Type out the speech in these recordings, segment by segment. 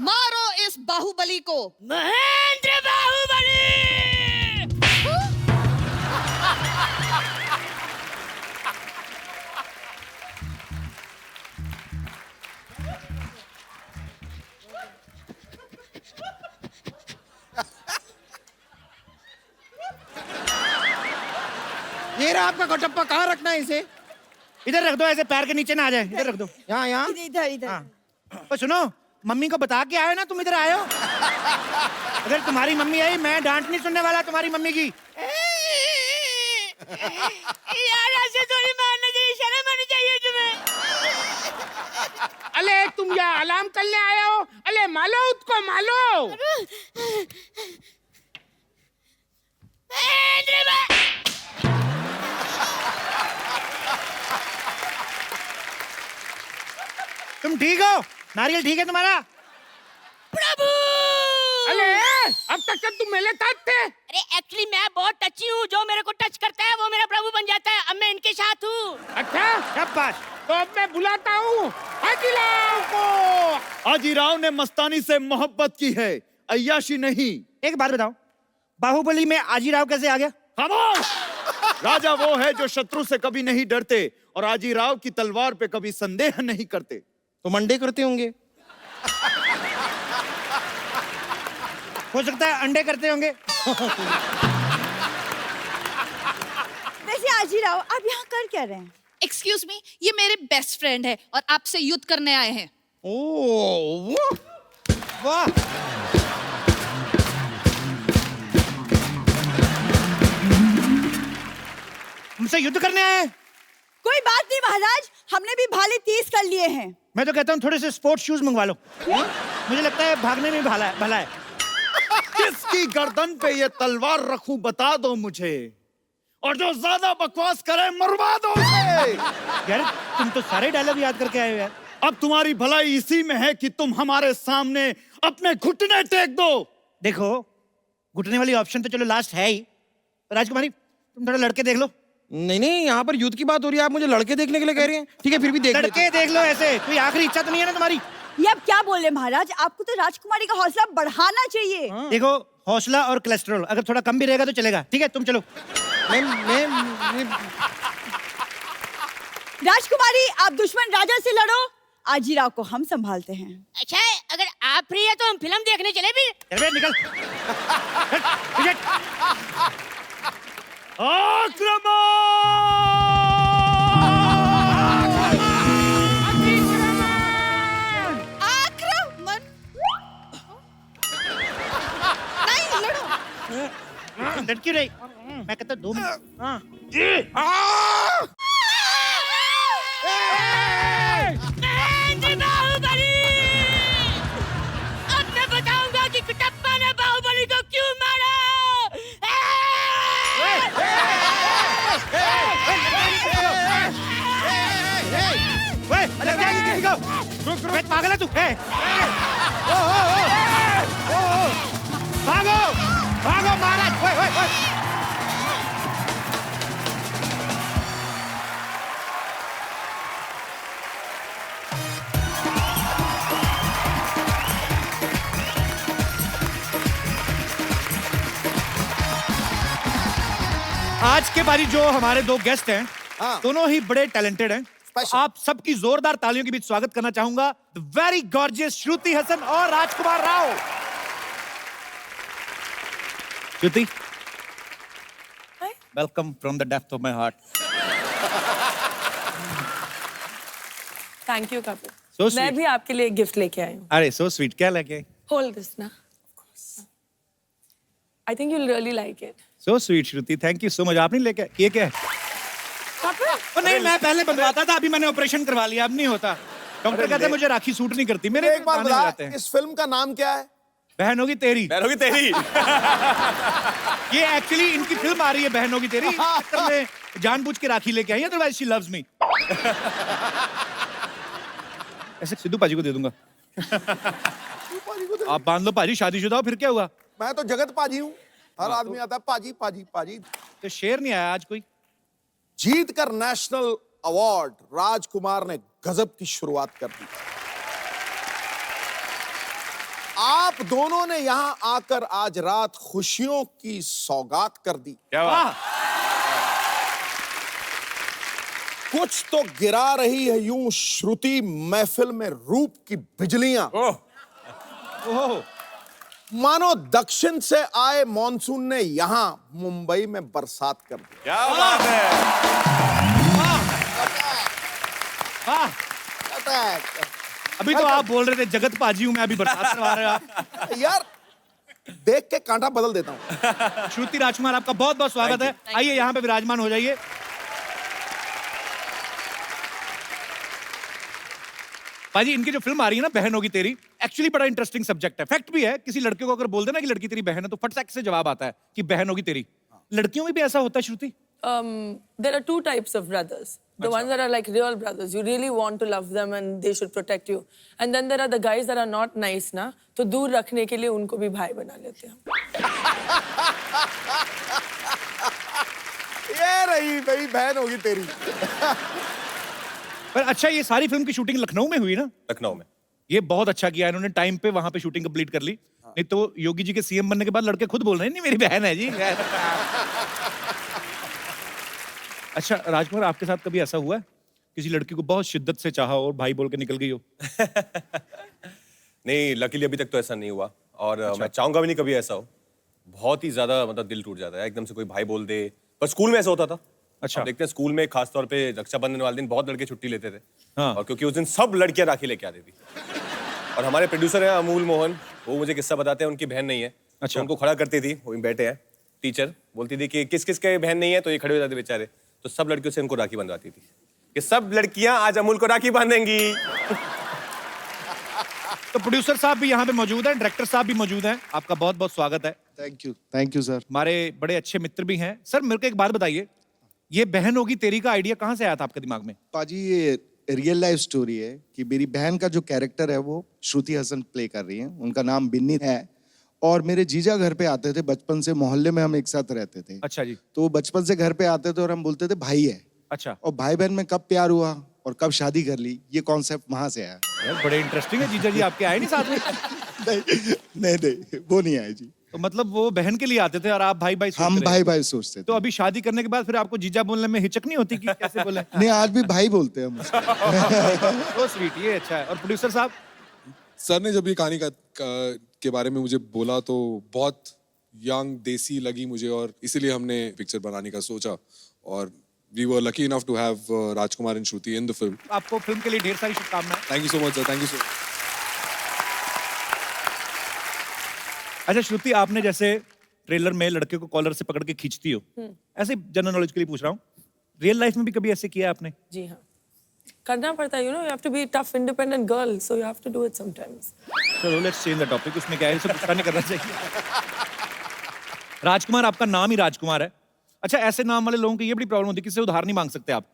मारो इस बाहुबली को। महेंद्र बाहुबली। ये रहा आपका कटप्पा, कहाँ रखना है इसे? इधर रख दो, ऐसे पैर के नीचे ना आ जाए। इधर रख दो, यहाँ यहाँ। इधर इधर। हाँ। तो सुनो, मम्मी को बता के आए ना तुम इधर आए हो। अगर तुम्हारी मम्मी आई, मैं डांट नहीं सुनने वाला तुम्हारी मम्मी की। यार ऐसे थोड़ी मारना चाहिए, शर्म आनी चाहिए तुम्हें। अले तुम यहाँ अलार्म करने आए हो? अले मालो उसको, मालो। तुम ठीक हो? नारियल ठीक है तुम्हारा? प्रभु। अले अब तक तुम मेरे साथ थे। अरे एक्चुअली मैं बहुत टची हूँ, जो मेरे को टच करता है वो मेरा प्रभु बन जाता है। अब मैं इनके साथ हूँ। अच्छा शाबाश। तो अब मैं बुलाता हूँ हाजीराव को। हाजीराव ने मस्तानी से मोहब्बत की है, अय्याशी नहीं। एक बात बताओ, बाहुबली में आजीराव कैसे आ गया? खामोश! राजा वो है जो शत्रु से कभी नहीं डरते और आजीराव की तलवार पे कभी संदेह नहीं करते। तो मंडे करते होंगे। हो सकता है अंडे करते होंगे। वैसे आजीराव, आप यहाँ कर क्या रहे हैं? एक्सक्यूज मी, ये मेरे बेस्ट फ्रेंड है और आपसे युद्ध करने आए हैं। ओह वाह, हमसे युद्ध करने आए? कोई बात नहीं महाराज, हमने भी भाले 30 कर लिए हैं। मैं तो कहता हूँ थोड़े से स्पोर्ट्स शूज मंगवा लो। मुझे लगता है भागने में भला है। किसकी गर्दन पे ये तलवार रखूं बता दो मुझे, और जो ज्यादा बकवास करे मरवा दो उसे। यार तुम तो सारे डायलॉग याद करके आए हो यार। अब तुम्हारी भलाई इसी में है कि तुम हमारे सामने अपने घुटने टेक दो। देखो, घुटने वाली ऑप्शन तो चलो लास्ट है ही। राजकुमारी तुम थोड़ा लड़के देख लो। नहीं, यहाँ पर युद्ध की बात हो रही है, आप मुझे लड़के देखने के लिए कह रहे हैं? ठीक है, फिर भी देख लेते लड़के देख लो। ऐसे कोई आखिरी इच्छा तो नहीं है ना तुम्हारी? ये आप क्या बोल रहे हैं महाराज? आपको तो राजकुमारी का हौसला बढ़ाना चाहिए। देखो, हौसला और कोलेस्ट्रॉल अगर थोड़ा कम भी रहेगा तो चलेगा। ठीक है, तुम चलो। मैं राजकुमारी, आप दुश्मन राजा से लड़ो, आजीराव को हम संभालते हैं। अच्छा अगर आप फ्री है तो हम फिल्म देखने चले भी। चल निकल। आक्रमण। नहीं लड़ो। लड़की रही, मैं कहता 2 मिनट। हाँ। महेंद्र बाहुबली। अब मैं बताऊंगा कि कटप्पा ने बाहुबली को क्यों मारा। पागल है तू? भागो भागो महाराज। आज के बारी जो हमारे 2 गेस्ट हैं, दोनों ही बड़े टैलेंटेड हैं। आप सबकी जोरदार तालियों के बीच स्वागत करना चाहूंगा the very gorgeous Shruti Haasan और Rajkumar Rao. Shruti, welcome from the depth of my heart. Thank you Kapil. So मैं sweet. भी आपके लिए गिफ्ट लेके आई हूँ। अरे सो स्वीट। क्या लेके? होल्ड दिस ना। I think you will really like it. So sweet Shruti, thank you so much. आपने लेके ये क्या है? ओ नहीं, मैं पहले बनवाता था, अभी मैंने ऑपरेशन करवा लिया, अब नहीं होता। डॉक्टर कहते हैं मुझे राखी सूट नहीं करती। मेरे एक बार गाने बता, लगाते हैं। इस फिल्म का नाम क्या है? बहन होगी तेरी। बहन होगी तेरी। ये एक्चुअली इनकी फिल्म आ रही है बहन होगी तेरी। मैं जानबूझ के राखी लेके आई, अदरवाइज शी लव्स मी। ऐसे सिद्धू पाजी को दे दूंगा। आप बांध लो पाजी, शादीशुदा हो, फिर क्या हुआ? मैं तो जगत पाजी हूँ, हर आदमी आता है पाजी पाजी पाजी। तो शेर नहीं आया आज कोई? जीत कर नेशनल अवार्ड राजकुमार ने गजब की शुरुआत कर दी। आप दोनों ने यहाँ आकर आज रात खुशियों की सौगात कर दी। क्या बात। कुछ तो गिरा रही है यूं श्रुति महफिल में रूप की बिजलियां। ओह, मानो दक्षिण से आए मॉनसून ने यहां मुंबई में बरसात कर दी। क्या बात है। वाह। अभी तो आप बोल रहे थे जगत पाजी हूं मैं, अभी बरसात करवा रहे हो आप। यार देख के कांटा बदल देता हूं। श्रुति राजकुमार, आपका बहुत बहुत स्वागत है। आइए यहाँ पे विराजमान हो जाइए। पाजी, इनकी जो फिल्म आ रही है ना बहन होगी तेरी, एक्चुअली बड़ा इंटरेस्टिंग सब्जेक्ट है। फैक्ट भी है, किसी लड़के को अगर बोल देना कि लड़की तेरी बहन है तो फट से जवाब आता है कि बहन होगी तेरी। लड़कियों में भी ऐसा होता है श्रुति? There are two types of brothers. The ones that are like real brothers. You really want to love them and they should protect you. And then there are the guys that are not nice ना, तो दूर रखने के लिए उनको भी भाई बना लेते हैं। ये रही भाई बहन होगी तेरी। पर अच्छा, ये सारी फिल्म की शूटिंग लखनऊ में हुई ना? लखनऊ में। ये बहुत अच्छा किया इन्होंने, टाइम पे वहां पे शूटिंग कंप्लीट कर ली। नहीं तो योगी जी के सीएम बनने के बाद लड़के खुद बोल रहे हैं नहीं मेरी बहन है जी। अच्छा राजकुमार, आपके साथ कभी ऐसा हुआ है किसी लड़की को बहुत शिद्दत से चाहा और भाई बोल के निकल गई हो? नहीं, लकीली अभी तक तो ऐसा नहीं हुआ और मैं चाहूंगा भी नहीं कभी ऐसा हो। बहुत ही ज्यादा मतलब दिल टूट जाता है एकदम से कोई भाई बोल दे। पर स्कूल में ऐसा होता था। अच्छा। आप देखते हैं स्कूल में खास तौर पे रक्षाबंधन वाले दिन बहुत लड़के छुट्टी लेते थे। हाँ। और क्योंकि उस दिन सब लड़कियां राखी लेके आती थी। और हमारे प्रोड्यूसर हैं अमूल मोहन, वो मुझे किस्सा बताते हैं, उनकी बहन नहीं है। अच्छा। तो उनको खड़ा करती थी, वो बैठे हैं, टीचर बोलती थी कि किस किस के बहन नहीं है, तो ये खड़े हो जाते बेचारे। तो सब लड़कियों से उनको राखी बंधवाती थी कि सब लड़कियां आज अमूल को राखी बांधेंगी। तो प्रोड्यूसर साहब भी यहाँ पे मौजूद हैं, डायरेक्टर साहब भी मौजूद हैं। आपका बहुत बहुत स्वागत है। Thank you sir. हमारे बड़े अच्छे मित्र भी हैं। सर मेरे को एक बात बताइए, ये बहन होगी तेरी का आइडिया कहाँ से आया था आपके दिमाग में? पाजी, ये रियल लाइफ स्टोरी है कि मेरी बहन का जो कैरेक्टर है वो श्रुति हसन प्ले कर रही है। उनका नाम बिन्नी है और मेरे जीजा घर पे आते थे बचपन से, मोहल्ले में हम एक साथ रहते थे। अच्छा जी। तो बचपन से घर पे आते थे और हम बोलते थे भाई है। अच्छा। और भाई बहन में कब प्यार हुआ और कब शादी कर ली, ये कॉन्सेप्ट वहां से आया। यार बड़े इंटरेस्टिंग है। जीजा जी आपके आए नहीं साथ में? नहीं, वो नहीं आए जी। तो मतलब वो बहन के लिए आते थे और आप भाई भाई हम भाई भाई सोचते थे। तो अभी शादी करने के बाद फिर आपको जीजा बोलने में हिचक नहीं होती कि कैसे बोले? नहीं, आज भी भाई बोलते हैं हम उसको। तो स्वीट, ये अच्छा है। और प्रोड्यूसर साहब? सर ने जब ये कहानी के बारे में मुझे बोला तो बहुत यंग देसी लगी मुझे और इसीलिए हमने पिक्चर बनाने का सोचा और we were lucky enough to have Rajkumar and Shruti in the film. आपको फिल्म के लिए ढेर सारी शुभकामनाएं। Thank you so much sir, thank you so much. अच्छा श्रुति, आपने जैसे ट्रेलर में लड़के को कॉलर से पकड़ के खींचती हो, ऐसे जनरल नॉलेज के लिए पूछ रहा हूँ, रियल लाइफ में भी कभी ऐसे किया आपने? जी हाँ, करना पड़ता है। You know, you have to be a tough, independent girl, so you have to do it sometimes. चलो लेट्स चेंज द टॉपिक। उसमें क्या है, इसे गुस्सा नहीं करना चाहिए। राजकुमार, आपका नाम ही राजकुमार है। अच्छा, ऐसे नाम वाले लोगों की ये बड़ी प्रॉब्लम होती है, किसी से उधार नहीं मांग सकते आप।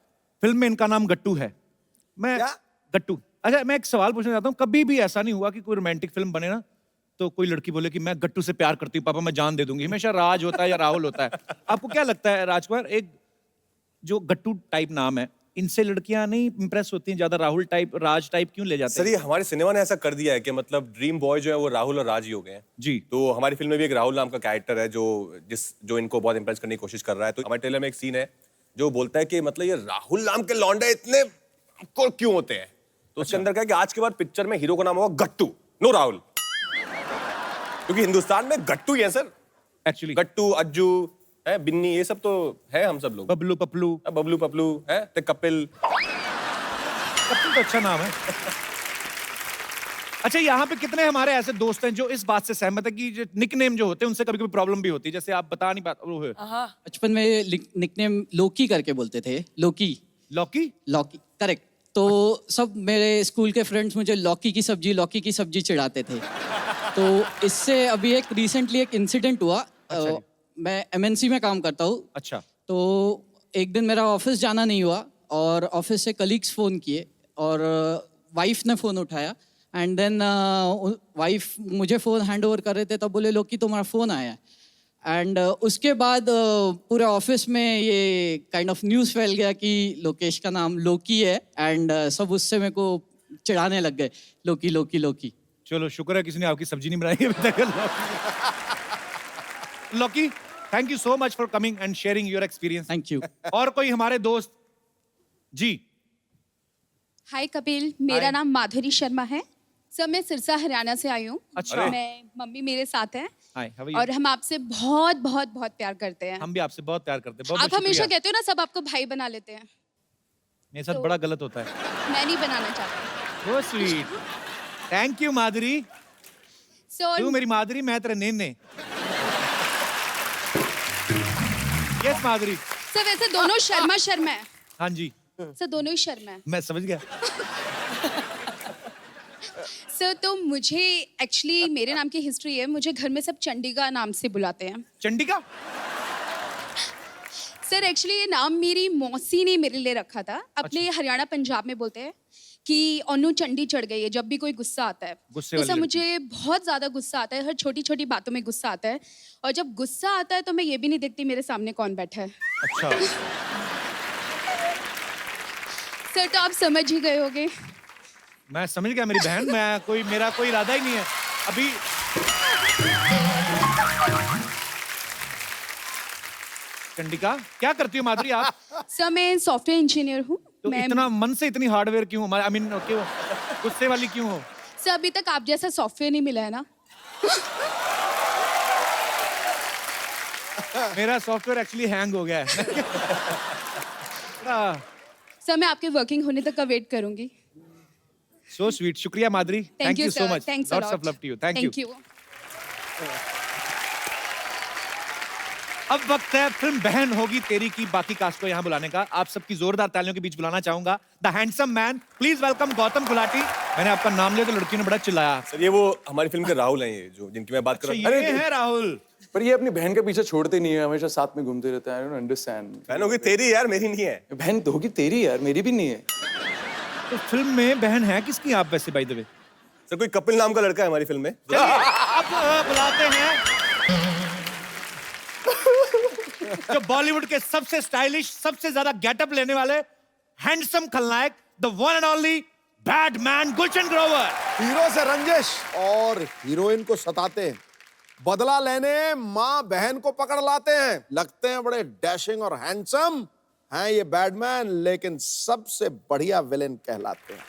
फिल्म में इनका नाम गट्टू है। गट्टू। अच्छा, मैं एक सवाल पूछना चाहता हूँ, कभी भी ऐसा नहीं हुआ कि कोई रोमांटिक फिल्म बने ना तो कोई लड़की बोले कि मैं गट्टू से प्यार करती हूँ, पापा मैं जान दे दूंगी? हमेशा राज होता है या राहुल होता है। आपको क्या लगता है राजकुमार, एक जो गट्टू टाइप नाम है, इनसे लड़कियां नहीं इंप्रेस होती हैं ज्यादा? राहुल टाइप, राज टाइप क्यों ले जाते हैं? सर ये हमारे सिनेमा ने ऐसा कर दिया है कि मतलब ड्रीम बॉय जो है वो राहुल और राज ही हो गए हैं जी। तो हमारी फिल्म में भी एक राहुल नाम का कैरेक्टर है जो इनको बहुत इंप्रेस करने की कोशिश कर रहा है। तो हमारे ट्रेलर में एक सीन है जो बोलता है कि मतलब ये राहुल नाम के लौंडे इतने क्यों होते हैं। तो उसके अंदर क्या है कि आज के बाद पिक्चर में हीरो का नाम होगा गट्टू, नो राहुल, क्योंकि हिंदुस्तान में गट्टू ही है सर। एक्चुअली गट्टू, अज्जू है, बिन्नी, ये सब तो है हम सब लोग। बबलू पपलू, बबलू पपलू है, ते कपिल। कपिल तो अच्छा नाम है। अच्छा, यहाँ पे कितने हमारे ऐसे दोस्त हैं जो इस बात से सहमत है कि निकनेम जो होते हैं उनसे कभी कभी प्रॉब्लम भी होती है, जैसे आप बता नहीं पाते? बचपन में निकनेम लोकी करके बोलते थे। लोकी, लौकी, लौकी, करेक्ट। तो सब मेरे स्कूल के फ्रेंड्स मुझे लौकी की सब्जी चिढ़ाते थे। तो इससे अभी एक रिसेंटली एक इंसिडेंट हुआ। अच्छा मैं MNC में काम करता हूँ। अच्छा। तो एक दिन मेरा ऑफिस जाना नहीं हुआ और ऑफिस से कलीग्स फ़ोन किए और वाइफ ने फ़ोन उठाया एंड देन वाइफ मुझे फ़ोन हैंड ओवर कर रहे थे, तब बोले लोकी तुम्हारा फ़ोन आया है। एंड उसके बाद पूरे ऑफिस में ये काइंड ऑफ न्यूज़ फैल गया कि लोकेश का नाम लोकी है एंड सब उससे मेरे को चिढ़ाने लग गए, लोकी लोकी लोकी। चलो शुक्र है किसी ने आपकी सब्जी नहीं बनाई अभी तक। Lockie, thank you so much for coming and sharing your experience. Thank you. और कोई हमारे दोस्त जी? हाय कपिल, मेरा नाम माधुरी शर्मा है। सर मैं सिरसा हरियाणा से आई हूँ। अच्छा। मैं मम्मी मेरे साथ हैं। हाय, हाउ आर यू? और हम आपसे बहुत बहुत बहुत प्यार करते हैं। हम भी आपसे बहुत प्यार करते हैं। बहुत आप बहुत हमेशा शुक्रिया। कहते हो ना सब आपको भाई बना लेते हैं। मेरे साथ बड़ा गलत होता है। मैं नहीं बनाना चाहती। So sweet. थैंक यू माधुरी। तू मेरी माधुरी, मैं तेरा नेने। यस माधुरी। सर वैसे दोनों शर्मा शर्मा है। हाँ जी। सर दोनों ही शर्मा है। मैं समझ गया। सर तो मुझे एक्चुअली मेरे नाम की हिस्ट्री है। मुझे घर में सब चंडिका नाम से बुलाते हैं। चंडिका? सर एक्चुअली ये नाम मेरी मौसी ने मेरे लिए रखा था। अपने हरियाणा पंजाब में बोलते हैं कि ओनू चंडी चढ़ गई है जब भी कोई गुस्सा आता है। तो सर मुझे बहुत ज्यादा गुस्सा आता है, हर छोटी छोटी बातों में गुस्सा आता है। और जब गुस्सा आता है तो मैं ये भी नहीं देखती मेरे सामने कौन बैठा है। अच्छा। सर तो आप समझ ही गए होगे। मैं समझ गया मेरी बहन। मेरा कोई इरादा ही नहीं है अभी। चंडिका, क्या करती हो माधुरी आप? सर मैं सॉफ्टवेयर इंजीनियर हूँ। तो इतना मन से इतनी हार्डवेयर क्यों? आई मीन क्यों गुस्से वाली क्यों हो? सर अभी तक आप जैसा सॉफ्टवेयर नहीं मिला है ना। मेरा सॉफ्टवेयर एक्चुअली हैंग हो गया है। सर मैं आपके वर्किंग होने तक का वेट करूंगी। So sweet. शुक्रिया Madhuri. Thank you so much. Thanks lots of love to you. Thank you. अब वक्त है फिल्म बहन होगी तेरी की बाकी कास्ट को यहाँ बुलाने का। आप सबकी जोरदार तालियों के बीच बुलाना चाहूंगा the handsome man. Please welcome Gautam Gulati. मैंने आपका नाम लिया तो लड़की ने बड़ा चिल्लाया। सर ये वो हमारी फिल्म के राहुल हैं, ये जो जिनकी मैं बात कर रहा हूँ। ये है राहुल। पर ये अपनी बहन के पीछे छोड़ते नहीं है, हमेशा साथ में घूमते रहते हैं। I don't understand. बहन होगी तेरी यार, मेरी नहीं है। बहन तो होगी तेरी यार, मेरी भी नहीं है। तो फिल्म में बहन है किसकी आप वैसे बाय द वे? सर कोई कपिल नाम का लड़का है हमारी फिल्म में। अब बुलाते हैं जो बॉलीवुड के सबसे स्टाइलिश, सबसे ज्यादा गेटअप लेने वाले हैंडसम खलनायक, the one and only badman Gulshan Grover. Hero से रंजिश और हीरोइन को सताते हैं, बदला लेने माँ बहन को पकड़ लाते हैं। लगते हैं बड़े डैशिंग और हैंडसम हैं ये बैडमैन, लेकिन सबसे बढ़िया विलेन कहलाते हैं।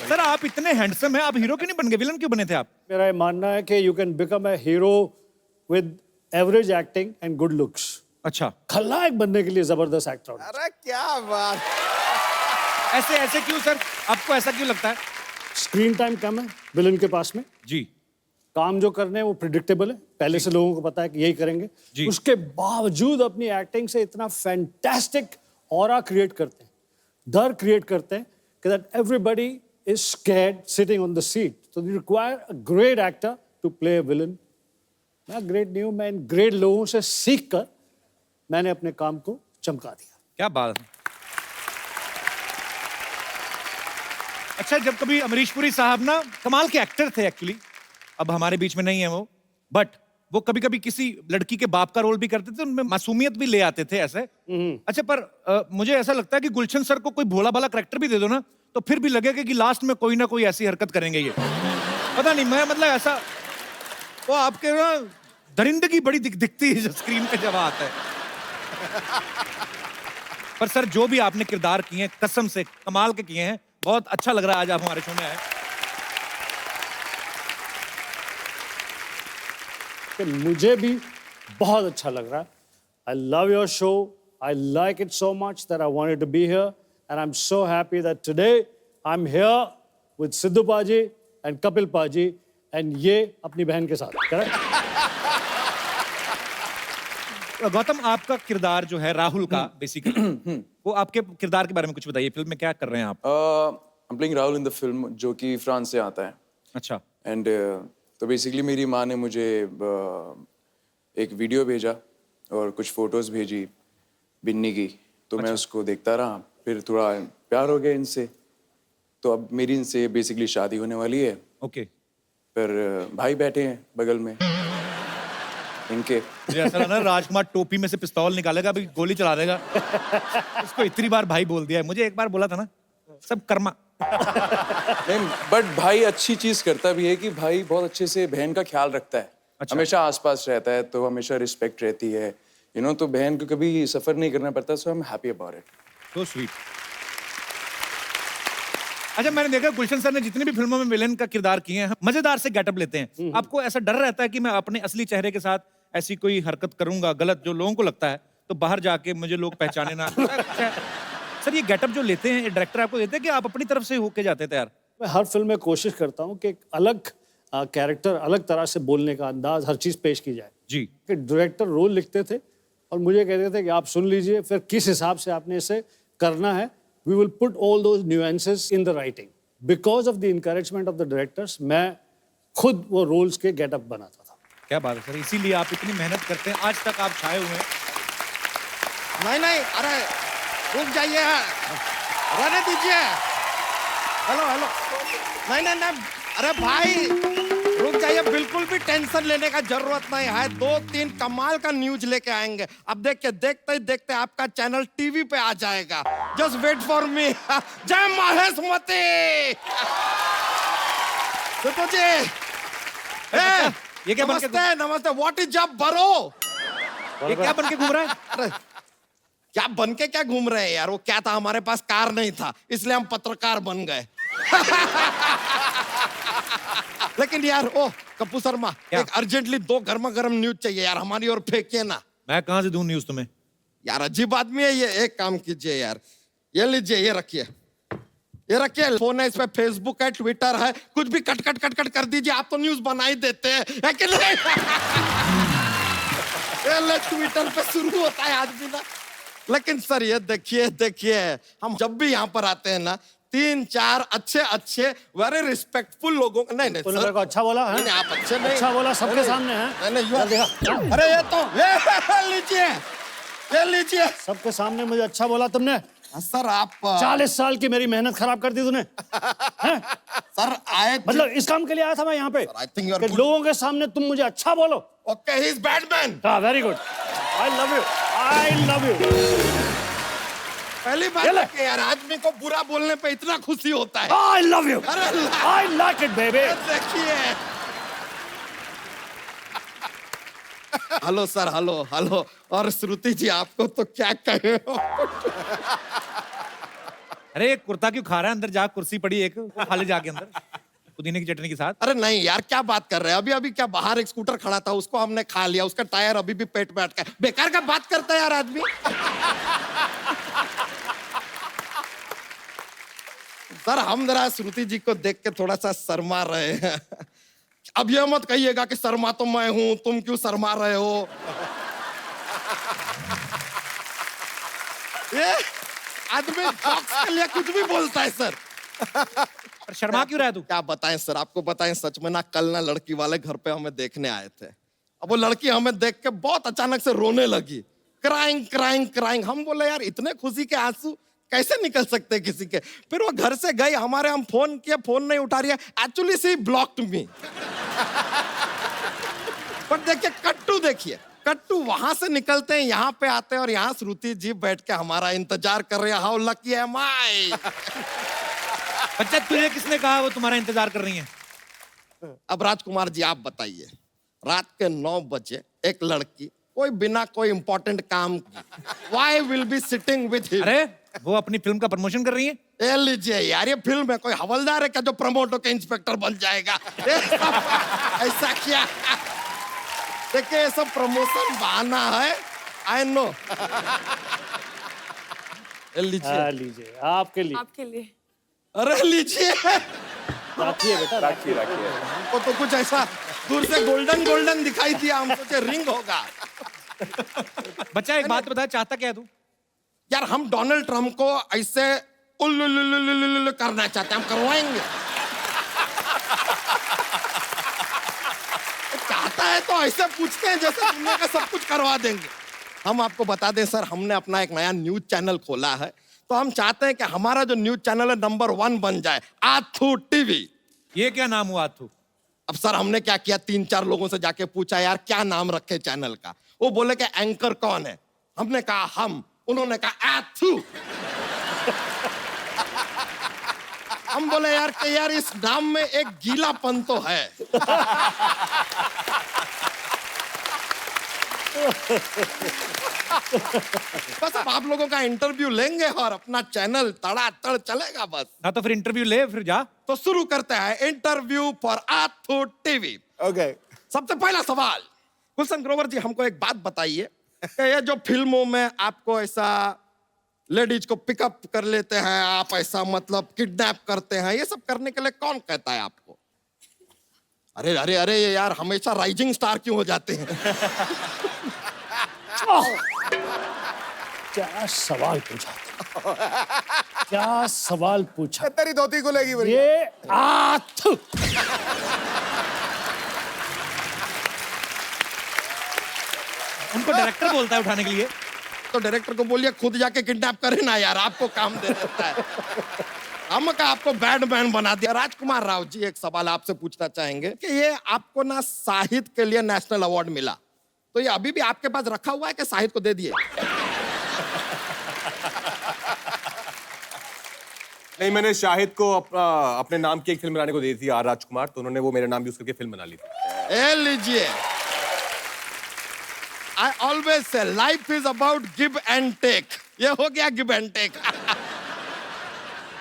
सर आप इतने हैंडसम हैं, आप हीरो क्यों नहीं बन गए? विलन क्यों बने थे आप? मेरा ये मानना है कि you can become a hero with average acting and good looks. अच्छा। खलनायक बनने के लिए जबरदस्त एक्टर। अरे क्या बात। ऐसे क्यों सर? आपको ऐसा क्यों लगता है? स्क्रीन टाइम कम है विलन के पास में जी। काम जो करने हैं वो प्रिडिक्टेबल है, पहले से लोगों को पता है कि यही करेंगे जी। उसके बावजूद अपनी एक्टिंग से इतना फैंटास्टिक ऑरा क्रिएट करते हैं, डर क्रिएट करते हैं कि that everybody is scared sitting on the seat. So you require a great actor to play a villain. मैं ग्रेट नहीं हूं, मैं इन ग्रेट लोगों से सीख कर मैंने अपने काम को चमका दिया। क्या बात है। अच्छा, जब कभी अमरीश पुरी साहब ना कमाल के एक्टर थे एक्चुअली, अब हमारे बीच में नहीं है वो, बट वो कभी कभी किसी लड़की के बाप का रोल भी करते थे, उनमें मासूमियत भी ले आते थे ऐसे। अच्छा, पर मुझे ऐसा लगता है कि गुलशन सर को कोई भोला भाला करैक्टर भी दे दो ना, तो फिर भी लगेगा कि लास्ट में कोई ना कोई ऐसी हरकत करेंगे ये। पता नहीं, मैं मतलब ऐसा वो आपके ना दरिंदगी बड़ी दिखती है जो स्क्रीन पे जब आता है। पर सर जो भी आपने किरदार किए हैं कसम से कमाल के किए हैं। बहुत अच्छा लग रहा है आज आप हमारे शो में आए। मुझे भी बहुत अच्छा लग रहा है। I love your show. I like it so much that I wanted to be here, and I'm so happy that today I'm here with Sidhu Paji and Kapil Paji, and ये अपनी बहन के साथ। करेक्ट? गौतम, आपका किरदार जो है राहुल का बेसिकली, वो आपके किरदार के बारे में कुछ बताइए। फिल्म में क्या कर रहे हैं आप? I'm playing Rahul in the film, जो कि फ्रांस से आता है। अच्छा। एंड तो बेसिकली मेरी माँ ने मुझे एक वीडियो भेजा और कुछ फोटोज भेजी बिन्नी की, तो मैं उसको देखता रहा, फिर थोड़ा प्यार हो गया इनसे, तो अब मेरी इनसे बेसिकली शादी होने वाली है। ओके। पर भाई बैठे हैं बगल में इनके। मुझे ऐसा लगा ना राजकुमार टोपी में से पिस्तौल निकालेगा, अभी गोली चला देगा। इसको इतनी बार भाई बोल दिया है। मुझे एक बार बोला था ना, सब कर्मा नहीं, बट भाई अच्छी चीज करता भी है कि भाई बहुत अच्छे से बहन का ख्याल रखता है। हमेशा आसपास रहता है, तो हमेशा रिस्पेक्ट रहती है, तो बहन को कभी सफर नहीं करना पड़ता। So I am happy about it. So sweet. अच्छा, मैंने देखा गुलशन सर ने जितनी भी फिल्मों में विलेन का किरदार किए हैं, मजेदार से गेटअप लेते हैं। आपको ऐसा डर रहता है कि मैं अपने असली चेहरे के साथ ऐसी कोई हरकत करूंगा गलत, जो लोगों को लगता है, तो बाहर जाके मुझे लोग पहचाने ना? सर, ये गेटअप जो लेते हैं डायरेक्टर आपको देते हैं कि आप अपनी तरफ से होके जाते हैं तैयार? मैं हर फिल्म में कोशिश करता हूँ कि एक अलग कैरेक्टर, अलग तरह से बोलने का अंदाज, हर चीज पेश की जाए जी। कि डायरेक्टर रोल लिखते थे और मुझे कहते थे कि आप सुन लीजिए, फिर किस हिसाब से आपने इसे करना है। We will put all those nuances in the writing. Because of the encouragement of the directors, मैं खुद वो रोल्स के गेटअप बनाता था। क्या बात है सर, इसीलिए आप इतनी मेहनत करते हैं, आज तक आप छाए हुए हैं। नहीं, अरे रुक जाइए, रहने दीजिए। हेलो, नहीं, अरे भाई रुक जाइए, बिल्कुल भी टेंशन लेने का जरूरत नहीं है। 2-3 कमाल का न्यूज लेके आएंगे। अब देखिए, देखते ही देखते आपका चैनल टीवी पे आ जाएगा। Just wait for me. जय महेशमती। तो जी, ये क्या नमस्ते, व्हाट इज जब बरो? ये क्या बन के घूम रहा है? अरे क्या बन के क्या घूम रहे हैं यार? वो क्या था, हमारे पास कार नहीं था, इसलिए हम पत्रकार बन गए। लेकिन यार, कपूर शर्मा, एक अर्जेंटली 2 गर्मा गर्म न्यूज चाहिए यार, हमारी ओर फेंकिए ना। मैं कहां से दूं न्यूज तुम्हें? यार अजीब आदमी है ये। एक काम कीजिए यार, ये लीजिए, ये रखिए, फोन है, इस पे फेसबुक है, ट्विटर है, कुछ भी कट कर दीजिए। आप तो न्यूज बना ही देते हैं, है कि नहीं? ट्विटर पे शुरू होता है आदमी ना। लेकिन सर ये देखिए, हम जब भी यहाँ पर आते हैं ना, 3-4 अच्छे वेरी रिस्पेक्टफुल लोगों को, नहीं तूने मेरे को अच्छा बोला है? नहीं, आप अच्छे नहीं, अच्छा बोला सबके सामने है। अरे ये तो लीजिए, सबके सामने मुझे अच्छा बोला तुमने। सर आप 40 साल की मेरी मेहनत खराब कर दी तूने। सर आए, मतलब इस काम के लिए आया था मैं यहाँ पे कि लोगों के सामने तुम मुझे अच्छा बोलो। Okay, he is bad man. हाँ, very good, I love you. पहली बार कि यार आदमी को बुरा बोलने पे इतना खुशी होता है। आई love you, I like it baby. देखिए, हेलो सर, हेलो। और श्रुति जी, आपको तो क्या कहे। अरे कुर्ता क्यों खा रहा है? अंदर जा, कुर्सी पड़ी एक, वो खा ले जाके अंदर पुदीने की चटनी के साथ। अरे नहीं यार, क्या बात कर रहे हैं? अभी क्या बाहर एक स्कूटर खड़ा था, उसको हमने खा लिया, उसका टायर अभी भी पेट में अटका है। बेकार का बात करता है यार आदमी। सर हम जरा श्रुति जी को देख के थोड़ा सा शर्मा रहे हैं। अब ये मत कहिएगा कि शर्मा तो मैं हूं, तुम क्यों शर्मा रहे हो? ये आदमी जॉक्स के लिए कुछ भी बोलता है सर। पर शर्मा क्यों रहा है तू? क्या बताएं सर, आपको बताएं, सच में ना, कल ना लड़की वाले घर पे हमें देखने आए थे। अब वो लड़की हमें देख के बहुत अचानक से रोने लगी, क्राइंग। हम बोले यार, इतने खुशी के आंसू कैसे निकल सकते किसी के? फिर वो घर से गई, हमारे हम फोन किए, फोन नहीं उठा रही है। एक्चुअली सी ब्लॉक्ड मी। पर देखिए, कट्टू वहां से निकलते हैं, यहाँ पे आते हैं, और यहाँ श्रुति जी बैठ के हमारा इंतजार कर रही है। हाउ लकी एम आई। बच्चा, तुझे किसने कहा वो तुम्हारा इंतजार कर रही है? अब राजकुमार जी आप बताइए, रात के 9 बजे एक लड़की, कोई बिना कोई इंपॉर्टेंट काम, why will be sitting with him? अरे वो अपनी फिल्म का प्रमोशन कर रही है। ए लीजिए यार, ये फिल्म है, कोई हवलदार है क्या जो प्रमोट होकर इंस्पेक्टर बन जाएगा? ऐसा क्या? देखिए, ये सब प्रमोशन बहाना है, आई नो। लीजिए, आपके लिए। अरे लीजिए, राखिए बेटा, राखिए। हमको तो कुछ ऐसा दूर से गोल्डन दिखाई दिया, हम सोचे रिंग होगा। बच्चा एक बात बता, चाहता क्या है तू? यार हम डोनाल्ड ट्रम्प को ऐसे उल्लू करना चाहते हैं, हम करवाएंगे। चाहता है तो ऐसे पूछते हैं जैसे दुनिया का सब कुछ करवा देंगे। हम आपको बता दें सर, हमने अपना एक नया न्यूज चैनल खोला है, तो हम चाहते हैं कि हमारा जो न्यूज चैनल है नंबर 1 बन जाए, आथू टीवी। ये क्या नाम हुआ आथू? अब सर हमने क्या किया, 3-4 लोगों से जाके पूछा यार क्या नाम रखे चैनल का। वो बोले कि एंकर कौन है? हमने कहा हम, उन्होंने कहा आथू। हम बोले यार कि यार इस नाम में एक गीलापन तो है। बस अब आप लोगों का इंटरव्यू लेंगे और अपना चैनल तड़ातड़ चलेगा बस। हाँ तो फिर इंटरव्यू ले, फिर जा। तो शुरू करते हैं इंटरव्यू फॉर आथू टीवी। ओके, सबसे पहला सवाल, गुलशन ग्रोवर जी हमको एक बात बताइए कि ये जो फिल्मों में आपको ऐसा लेडीज को पिकअप कर लेते हैं, आप ऐसा मतलब किडनैप करते हैं, ये सब करने के लिए कौन कहता है आपको? अरे अरे अरे ये यार हमेशा राइजिंग स्टार क्यों हो जाते हैं? क्या सवाल पूछा, क्या सवाल पूछा? तेरी धोती को लेगी बढ़िया। ये आथू उनको डायरेक्टर बोलता है उठाने के लिए। तो डायरेक्टर को बोलिए खुद जाके किडनैप करे ना यार, आपको काम दे देता है। हम का आपको बैडमैन बना दिया। राजकुमार राव जी एक सवाल आपसे पूछना चाहेंगे कि ये आपको ना साहित्य के लिए नेशनल अवार्ड मिला, तो ये अभी भी आपके पास रखा हुआ है कि साहित्य को दे दिए? नहीं, मैंने शाहिद को अपने नाम की एक फिल्म बनाने को दी थी, आर राजकुमार, तो उन्होंने वो मेरे नाम यूज करके फिल्म बना ली थी। ए लीजिए, I always say life is about give and take. ये हो गया give and take.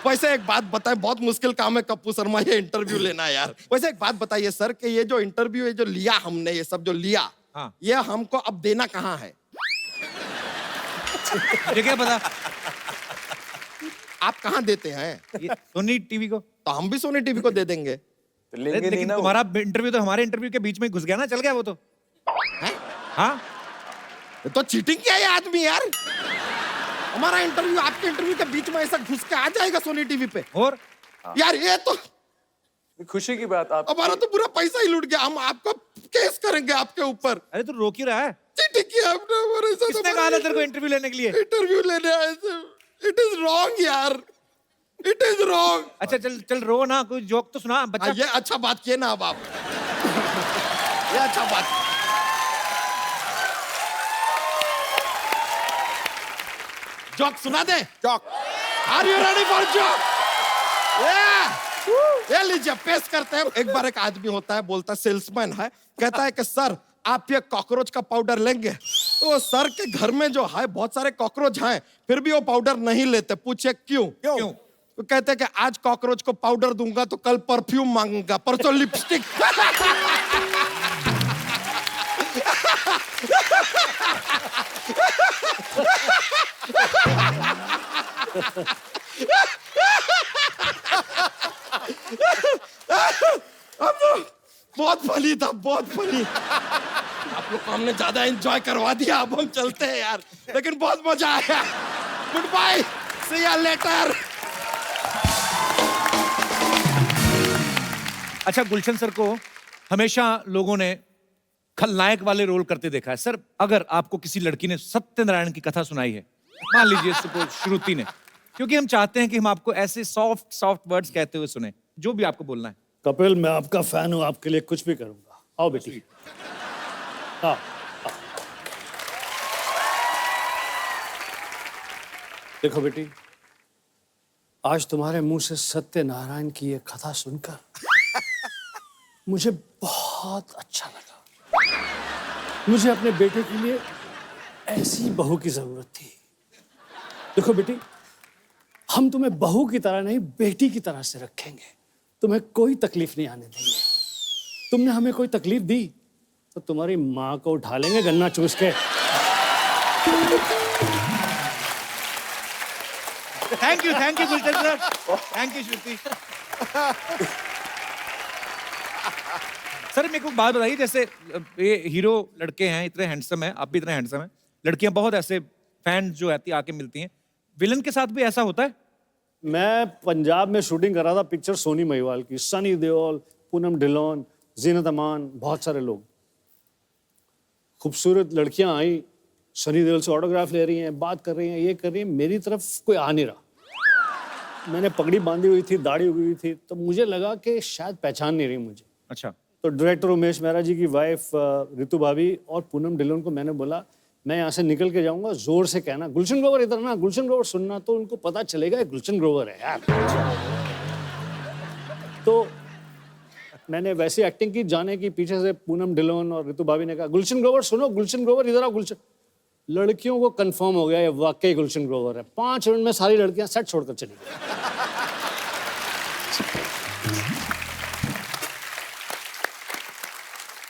वैसे एक बात बताएं, बहुत मुश्किल काम है कप्पू शर्मा ये इंटरव्यू लेना यार। वैसे एक बात बताइए सर कि ये जो इंटरव्यू है जो लिया हमने, ये सब जो लिया, हाँ। ये हमको अब देना कहाँ है? ये क्या पता? आप कहाँ देते हैं? सोनी टीवी को। तो हम भी सोनी टीवी को दे देंगे। तो लेंगे नहीं लेकिन ना वो। तुम्हारा इंटरव्यू तो हमारे इंटरव्यू के बीच में घुस गया ना, चल गया वो तो। हाँ तो चीटिंग किया ये आदमी यार। हमारा इंटरव्यू आपके इंटरव्यू के बीच में ऐसा घुस के आ जाएगा सोनी टीवी पे। और यार ये तो खुशी की बात। आप हमारा तो पूरा पैसा ही लूट गया। हम आपको केस करेंगे आपके ऊपर। अरे तू रोक क्यों रहा है? चीटिंग किया आपने हमारे साथ। किसने कहा था तेरे को इंटरव्यू लेने के लिए? इंटरव्यू लेने आए थे। इट इज रॉन्ग यार, इट इज रॉन्ग। अच्छा चल चल रो ना, कोई जोक तो सुना बच्चा। ये अच्छा बात किए ना अब आप। ये अच्छा बात। जोक सुना दे। चौक। Are you ready for joke? ये लीजिए पेश करते हैं। एक बार एक आदमी होता है, बोलता है, सेल्समैन है, कहता है कि सर आप ये कॉकरोच का पाउडर लेंगे? तो सर के घर में जो है बहुत सारे कॉकरोच हैं, फिर भी वो पाउडर नहीं लेते। पूछे क्यों? क्यों? तो कहते हैं कि आज कॉकरोच को पाउडर दूंगा तो कल परफ्यूम मांगूंगा, परसों लिपस्टिक। बहुत फनी था, बहुत फनी। आप लोग को हमने ज्यादा एंजॉय करवा दिया, अब हम चलते हैं यार, लेकिन बहुत मजा आया। Good bye, see you later. अच्छा, गुलशन सर को हमेशा लोगों ने खलनायक वाले रोल करते देखा है। सर अगर आपको किसी लड़की ने सत्यनारायण की कथा सुनाई है, मान लीजिए सपोज श्रुति ने, क्योंकि हम चाहते हैं कि हम आपको ऐसे सॉफ्ट सॉफ्ट वर्ड्स कहते हुए सुने, जो भी आपको बोलना है। कपिल, मैं आपका फैन हूं, आपके लिए कुछ भी करूंगा। आओ बेटी। हाँ, देखो बेटी, आज तुम्हारे मुंह से सत्यनारायण की ये कथा सुनकर मुझे बहुत अच्छा लगा। मुझे अपने बेटे के लिए ऐसी बहू की जरूरत थी। देखो बेटी, हम तुम्हें बहू की तरह नहीं, बेटी की तरह से रखेंगे। तुम्हें कोई तकलीफ नहीं आने देंगे। तुमने हमें कोई तकलीफ दी तो तुम्हारी माँ को उठा लेंगे गन्ना चूस के। Thank you Gulshan sir, thank you Shruti. Sir मेरे को बात बताइए, जैसे ये हीरो लड़के हैं, इतने हैंडसम हैं, आप भी इतने हैंडसम हैं, लड़कियां बहुत ऐसे फैन जो आती आके मिलती हैं, विलन के साथ भी ऐसा होता है? मैं पंजाब में शूटिंग कर रहा था पिक्चर सोनी महिवाल की, सनी देओल, पूनम ढिल्लोन, जीनत अमान, बहुत सारे लोग। खूबसूरत लड़कियां आई, सनी देओल से ऑटोग्राफ ले रही हैं, बात कर रही हैं, ये कर रही हैं, मेरी तरफ कोई आ नहीं रहा। मैंने पगड़ी बांधी हुई थी, दाढ़ी हुई थी, तो मुझे लगा कि शायद पहचान नहीं रही मुझे। अच्छा। तो डायरेक्टर उमेश मेहरा जी की वाइफ रितु भाभी और पूनम ढिल्लोन को मैंने बोला, मैं यहाँ से निकल के जाऊंगा, जोर से कहना गुलशन ग्रोवर इधर ना, गुलशन ग्रोवर सुनना, तो उनको पता चलेगा गुलशन ग्रोवर है यार। तो मैंने वैसी एक्टिंग की जाने की पीछे से पूनम ढिलोन और ऋतु भाभी ने कहा गुलशन ग्रोवर सुनो, गुलशन ग्रोवर इधर आओ गुलशन। लड़कियों को कंफर्म हो गया ये वाकई गुलशन ग्रोवर है। 5 मिनट में सारी लड़कियां सेट छोड़कर चली गई।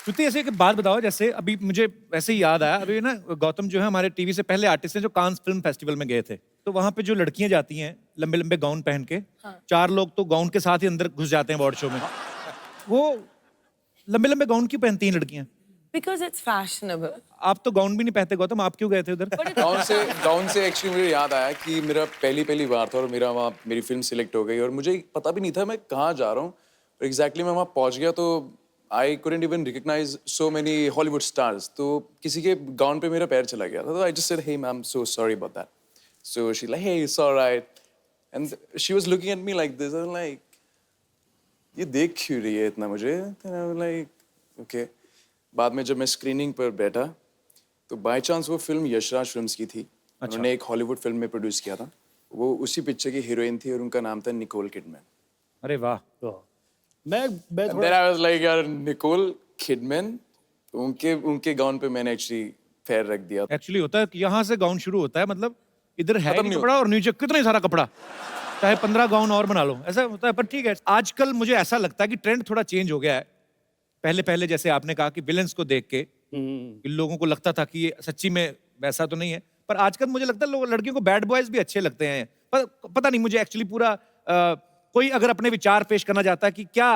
श्रुति ऐसे एक बात बताओ, जैसे अभी मुझे वैसे ही याद आया, अभी ना गौतम जो है हमारे टीवी से पहले आर्टिस्ट हैं जो कांस फिल्म फेस्टिवल में गए थे, तो वहां पे जो लड़कियां जाती हैं लंबे लंबे गाउन पहन के, 4 लोग तो गाउन के साथ ही अंदर घुस जाते हैं अवार्ड शो में, वो लंबे लंबे गाउन क्यों पहनती हैं लड़कियां? Because it's fashionable. आप तो गाउन भी नहीं पहनते गौतम, आप क्यों गए थे उधर? गाउन से एक्चुअली मुझे याद आया कि मेरा पहली बार था और मेरी फिल्म सिलेक्ट हो गई और मुझे पता भी नहीं था मैं कहाँ जा रहा हूँ। एग्जैक्टली मैं वहाँ पहुँच गया तो I couldn't even recognize so many Hollywood stars. तो किसी के गाउन पे मेरा पैर चला गया था, तो I just said, hey ma'am, so sorry about that. So she like, hey, it's all right. And she was looking at me like this. I'm like, ये देख क्यों रही है इतना मुझे? Then I was like, okay. बाद में जब मैं स्क्रीनिंग पर बैठा तो बाय चांस वो फिल्म यशराज फिल्म्स की थी। उन्होंने एक हॉलीवुड फिल्म में प्रोड्यूस किया था, वो उसी पिक्चर की हीरोइन थी और उनका नाम था निकोल किडमैन। अरे वाह। मैं Then I was like, यार निकोल किडमैन, उनके गाउन पे मैंने एक्चुअली पैर रख दिया। एक्चुअली होता है कि यहाँ से गाउन शुरू होता है, मतलब इधर है नहीं कपड़ा और नीचे कितना सारा कपड़ा, चाहे 15 गाउन और बना लो, ऐसा होता है। पर ठीक है, आजकल मुझे ऐसा लगता है कि ट्रेंड थोड़ा चेंज हो गया है। पहले जैसे आपने कहा कि विलेंस को देख के इन लोगों को लगता था कि ये सच्ची में वैसा तो नहीं है, पर आजकल मुझे लगता है लोग लड़कियों को बैड बॉयज भी अच्छे लगते हैं। पर पता नहीं मुझे एक्चुअली पूरा कोई अगर अपने विचार पेश करना चाहता है कि क्या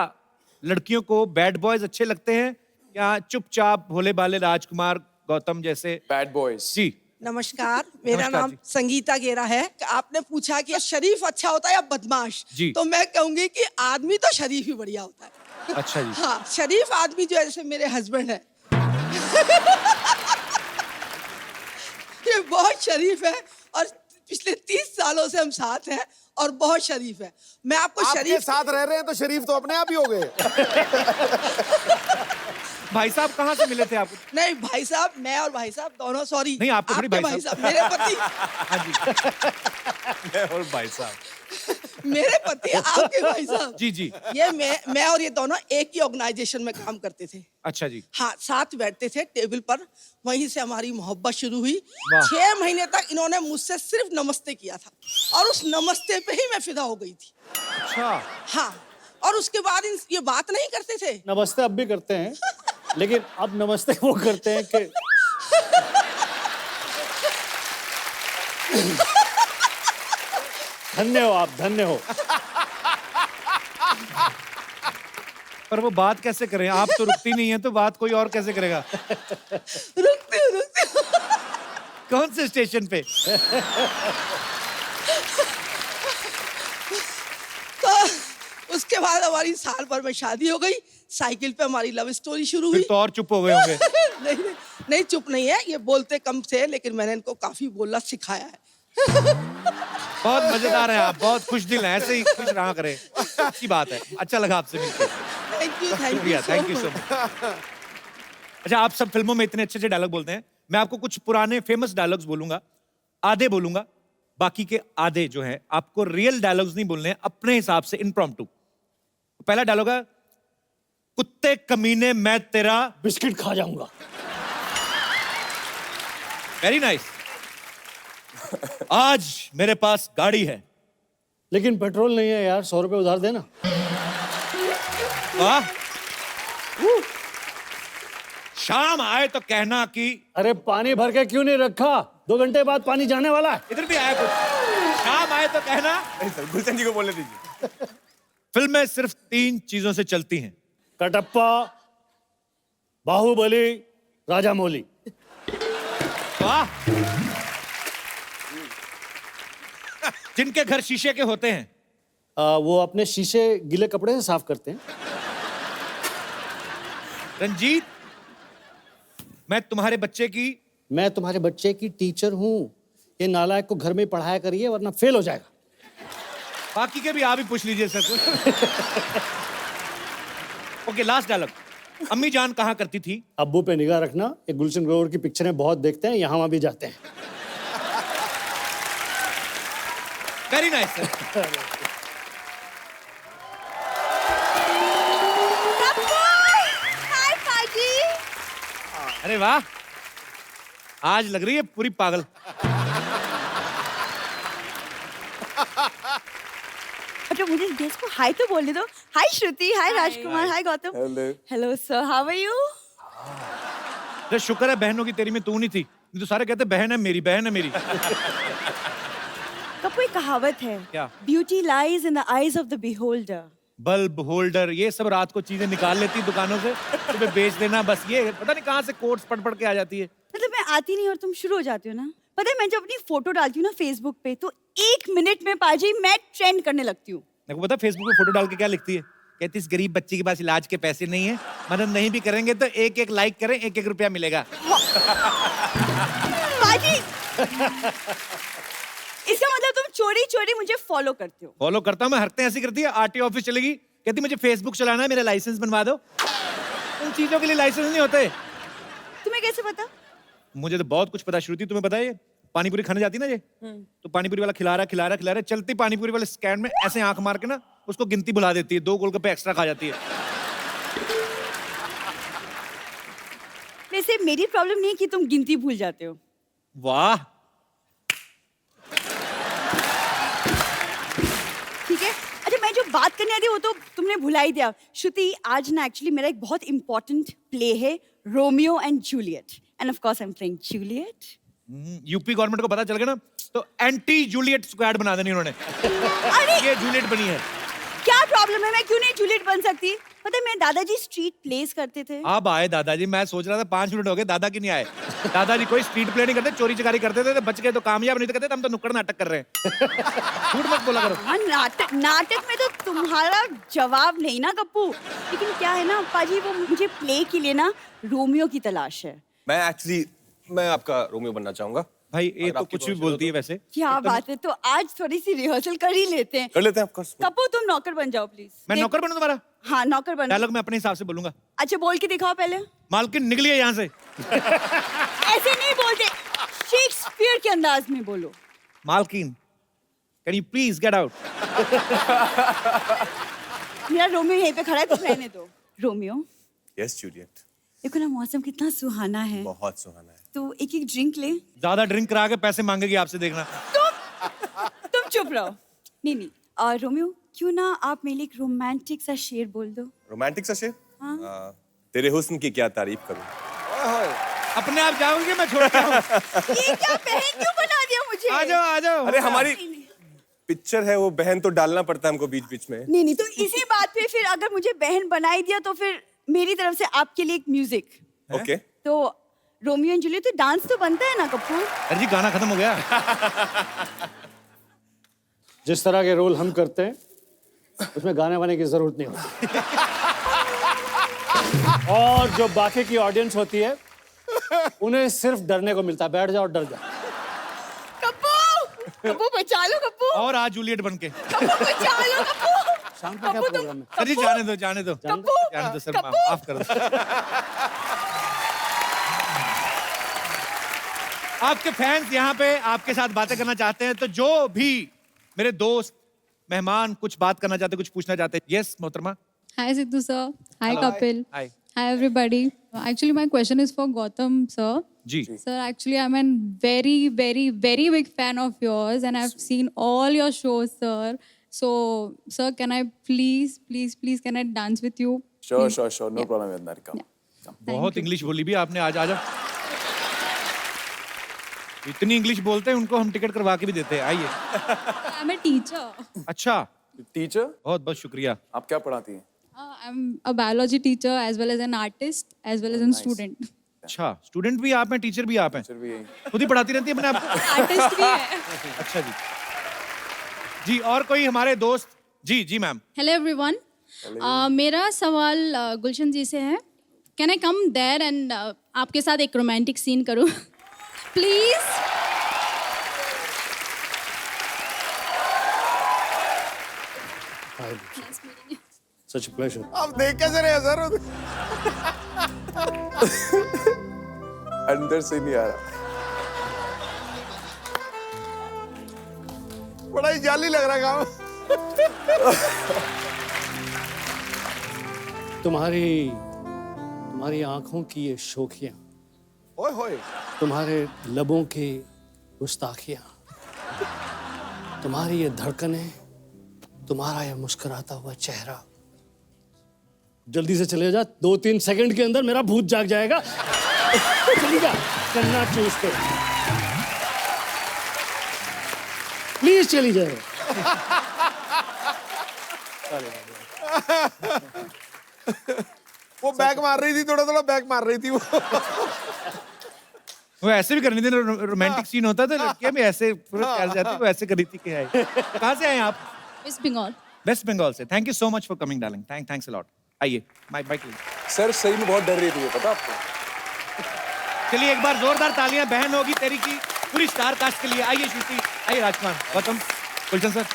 लड़कियों को बैड बॉयज अच्छे लगते हैं या चुपचाप भोले भाले राजकुमार गौतम जैसे बैड बॉयज? जी नमस्कार, मेरा नाम संगीता गेरा है। आपने पूछा कि शरीफ अच्छा होता है या बदमाश, तो मैं कहूंगी कि आदमी तो शरीफ ही बढ़िया होता है। अच्छा जी। हाँ, शरीफ आदमी जो है, जैसे मेरे हस्बैंड है ये बहुत शरीफ है और पिछले 30 सालों से हम साथ हैं और बहुत शरीफ है। मैं आपको शरीफ साथ रह रहे हैं तो शरीफ तो अपने आप ही हो गए। भाई साहब कहाँ से मिले थे आपको? नहीं भाई साहब, मैं और भाई साहब दोनों, सॉरी नहीं आपको आपके भाई साहब, मेरे पति। हाँ जी। मैं और भाई साहब, मेरे पति आपके भाई साहब। जी जी। ये मैं और ये दोनों एक ही ऑर्गेनाइजेशन में काम करते थे। अच्छा जी। हाँ, साथ बैठते थे टेबल पर, वहीं से हमारी मोहब्बत शुरू हुई। 6 महीने तक इन्होंने मुझसे सिर्फ नमस्ते किया था और उस नमस्ते पे ही मैं फिदा हो गई थी। अच्छा। हाँ, और उसके बाद ये बात नहीं करते थे। नमस्ते अब भी करते हैं, लेकिन अब नमस्ते वो करते हैं कि धन्य हो आप, धन्य हो। पर वो बात कैसे करें, आप तो रुकती नहीं है तो बात कोई और कैसे करेगा? रुकती कौन से स्टेशन पे? तो उसके बाद हमारी साल भर में शादी हो गई, साइकिल पे हमारी लव स्टोरी शुरू हुई। तो और चुप हो गए होंगे। नहीं चुप नहीं है, ये बोलते कम थे लेकिन मैंने इनको काफी बोलना सिखाया है। बहुत मजेदार है आप, बहुत खुश दिल हैं, ऐसे ही खुश रहा करें। अच्छी बात है, अच्छा लगा आपसे मिलकर। Thank you so much. अच्छा, आप सब फिल्मों में इतने अच्छे डायलॉग बोलते हैं, मैं आपको कुछ पुराने फेमस डायलॉग्स बोलूंगा, आधे बोलूंगा, बाकी के आधे जो है आपको रियल डायलॉग्स नहीं बोलने हैं, अपने हिसाब से इम्प्रॉम्प्टू। पहला डायलॉग है, कुत्ते कमीने मैं तेरा बिस्किट खा जाऊंगा। Very nice. आज मेरे पास गाड़ी है लेकिन पेट्रोल नहीं है यार, 100 रुपए उधार देना। वाह। शाम आए तो कहना कि अरे पानी भर के क्यों नहीं रखा, 2 घंटे बाद पानी जाने वाला है। इधर भी आया कुछ। शाम आए तो कहना। सर गुलशन जी को बोलने दीजिए। फिल्में सिर्फ 3 चीजों से चलती हैं, कटप्पा, बाहुबली, राजामौली। वाह। जिनके घर शीशे के होते हैं, वो अपने शीशे गीले कपड़े से साफ करते हैं। रंजीत, मैं तुम्हारे बच्चे की टीचर हूँ। ये नालायक को घर में पढ़ाया करिए वरना फेल हो जाएगा। बाकी के भी आप ही पूछ लीजिए सर को। Okay, last dialogue. अम्मी जान कहाँ करती थी? अब्बू पे निगाह रखना, ये गुलशन ग्रोवर की पिक्चरें बहुत देखते हैं, यहाँ वहाँ भी जाते हैं। Very nice sir. अरे वाह, आज लग रही है पूरी पागल। अच्छा मुझे गेस्ट को हाय तो बोलने दो। Hi Shruti, hi Rajkumar, hi Gautam. Hello sir, how are you? अरे शुक्र है बहनों की तेरी में तू नहीं थी, नहीं तो सारे कहते बहन है मेरी, बहन है मेरी। कपूर, एक कहावत है, क्या? Beauty lies in the eyes of the beholder. Bulb holder, ये सब रात को चीजें निकाल लेती दुकानों से, तुम्हें बेच देना, बस ये पता नहीं कहाँ से कोट्स पढ़ के आ जाती है। मतलब मैं आती नहीं और तुम शुरू हो जाती हो ना। पता है मैं जब अपनी फोटो डालती हूँ ना फेसबुक पे, तो 1 मिनट में पाजी मैं ट्रेंड करने लगती हूँ। देखो पता फेसबुक पे फोटो डाल के क्या लिखती है? कहती इस गरीब बच्चे के पास इलाज के पैसे नहीं है, मदद नहीं भी करेंगे तो 1-1 लाइक करें, 1-1 रुपया मिलेगा। पाजी इसका मतलब तुम चोरी चोरी मुझे फॉलो करते हो? फॉलो करता हूँ मैं, हरकतें ऐसी करती है। आरटीओ ऑफिस चलेगी, कहती मुझे फेसबुक चलाना है, मेरा लाइसेंस बनवा दो। उन चीजों के लिए लाइसेंस नहीं होते। तुम्हें कैसे पता? मुझे तो बहुत कुछ पता श्रुति, तुम्हें पता है? पानी पूरी खाने जाती ना ये, तो पानी पूरी वाला खिला रहा है, चलती पानी पूरी वाले स्टैंड में ऐसे आंख मार के ना उसको गिनती भुला देती है, 2 गोलगप्पे एक्स्ट्रा खा जाती है। वैसे मेरी प्रॉब्लम नहीं है कि तुम गिनती भूल जाते हो। वाह, ठीक है। अच्छा मैं जो बात करने आती वो तो तुमने भुला ही दिया। श्रुति, आज ना एक्चुअली मेरा एक बहुत इंपॉर्टेंट प्ले है, Romeo and Juliet, end of course I am playing Juliet. UP government को पता चल गया ना तो एंटी जूलियट स्क्वाड बना देनी उन्होंने। ये जूलियट बनी है। क्या प्रॉब्लम है, मैं क्यों नहीं जूलियट बन सकती? पता है मैं दादाजी स्ट्रीट प्लेस करते थे। अब आए दादाजी, मैं सोच रहा था 5 मिनट हो गए दादा की नहीं आए। दादाजी कोई स्ट्रीट प्ले नहीं करते, चोरी चकारी करते थे, बच गए तो कामयाब, नहीं तो कहते हम तो नुक्कड़ नाटक कर रहे हैं। झूठ मत बोला करो। हाँ, नाटक में तो तुम्हारा जवाब नहीं ना गप्पू। लेकिन क्या है ना पाजी, वो मुझे प्ले के लिए ना रोमियो की तलाश है। मैं आपका रोमियो बनना चाहूंगा। भाई ये तो कुछ भी बोलती है वैसे। क्या बात है, तो आज थोड़ी सी रिहर्सल कर ही लेते हैं। कर लेते हैं आपका। कपूर तुम नौकर बन जाओ प्लीज। मैं नौकर बनूं तुम्हारा? हाँ नौकर बनो। डायलॉग मैं अपने हिसाब से बोलूंगा। अच्छा बोल के दिखाओ पहले। मालकिन निकलिए यहाँ से। ऐसे नहीं बोलते, शेक्सपियर के अंदाज में बोलो। मालकिन, can you please get out? मेरा रोमियो यहीं पे खड़ा है, तुम रहने दो। रोमियो। Yes Juliet. देखो ना मौसम कितना सुहाना है। बहुत सुहाना है। तो 1-1 ड्रिंक ले। ज्यादा ड्रिंक करा के पैसे मांगेगी आपसे, देखना। तुम चुप रहो। नहीं और रोमियो, क्यों ना आप मेरे लिए एक रोमांटिक सा शेर बोल दो। रोमांटिक सा शेर? हाँ। तेरे हुस्न की क्या तारीफ करूं। अपने आप जाओगे, मैं छोड़ के आऊं। ये क्या बहन क्यों बना दिया मुझे? आ जाओ। अरे हमारी पिक्चर है वो, बहन तो डालना पड़ता है हमको बीच बीच में। नहीं तो इसी बात पे फिर अगर मुझे बहन बना ही दिया तो फिर मेरी तरफ से आपके लिए एक म्यूजिक। ओके। तो रोमियो एंड जूलियट तो डांस तो बनता है ना कपूर? अरे जी गाना खत्म हो गया। जिस तरह के रोल हम करते हैं उसमें गाने वाने की जरूरत नहीं होती। और जो बाकी की ऑडियंस होती है उन्हें सिर्फ डरने को मिलता है, बैठ जाओ डर जाओ। कपूर बचा लो कपूर। और आज जूलियट बन के। कपूर बचा लो कपूर। शाम को क्या प्रोग्राम है? अरे जाने दो सर, माफ कर दो। आपके फैंस यहाँ पे आपके साथ बातें करना चाहते हैं, तो जो भी मेरे दोस्त मेहमान कुछ बात करना चाहते, कुछ पूछना चाहते हैं। यस मोहतरमा। Hi Sidhu sir. Hi Kapil. Hi. Hi everybody. Actually my question is for Gautam sir. जी. Sir, actually I'm a very big fan of yours and I've seen all your shows sir. So sir, can I please can I dance with you? Sure. No problem with that. Come. बहुत English बोली भी आपने आज। आ जाओ। इतनी English बोलते हैं, उनको हम टिकट करवा के भी देते हैं। आइए। I'm a teacher. अच्छा। टीचर? बहुत शुक्रिया। आप क्या पढ़ाती हैं? I'm a biology teacher as well as an artist as well as a student. अच्छा, स्टूडेंट भी आप हैं, टीचर भी आप हैं? टीचर भी यही। खुद ही पढ़ाती रहती है अपने आप को? आर्टिस्ट भी है। अच्छा जी, और कोई हमारे दोस्त? जी मैम। Hello everyone. मेरा सवाल गुलशन जी से है। Can I come there and आपके साथ एक रोमांटिक सीन करूं? प्लीज। Such a pleasure. अब देख कैसे रहे सर? अंदर से नहीं आ रहा। बड़ा ही जाली लग रहा है काम। तुम्हारी आंखों की ये शोखियां ओए होए। तुम्हारे लबों की गुस्ताखियां, तुम्हारी ये धड़कनें, तुम्हारा ये मुस्कुराता हुआ चेहरा। जल्दी से चले जा, 2-3 सेकंड के अंदर मेरा भूत जाग जाएगा। चली जा, कन्ना चूस के। प्लीज चली जाए। वो बैक मार रही थी, थोड़ा थोड़ा बैक मार रही थी वो। वो ऐसे भी करनी थी, रोमांटिक सीन होता था, लड़कियां भी ऐसे पूरा कर जाती, वो ऐसे करी थी कि आई। कहाँ से आए आप? वेस्ट बंगाल। वेस्ट बंगाल से। Thank you so much for coming darling, thanks a lot. आइए माइक सर सही में बहुत डर रही थी, पता आपको? चलिए एक बार जोरदार तालियां बहन होगी तेरी की पूरी स्टार कास्ट के लिए। आइए श्रुति, आइए राजकुमार, गौतम, गुलशन सर।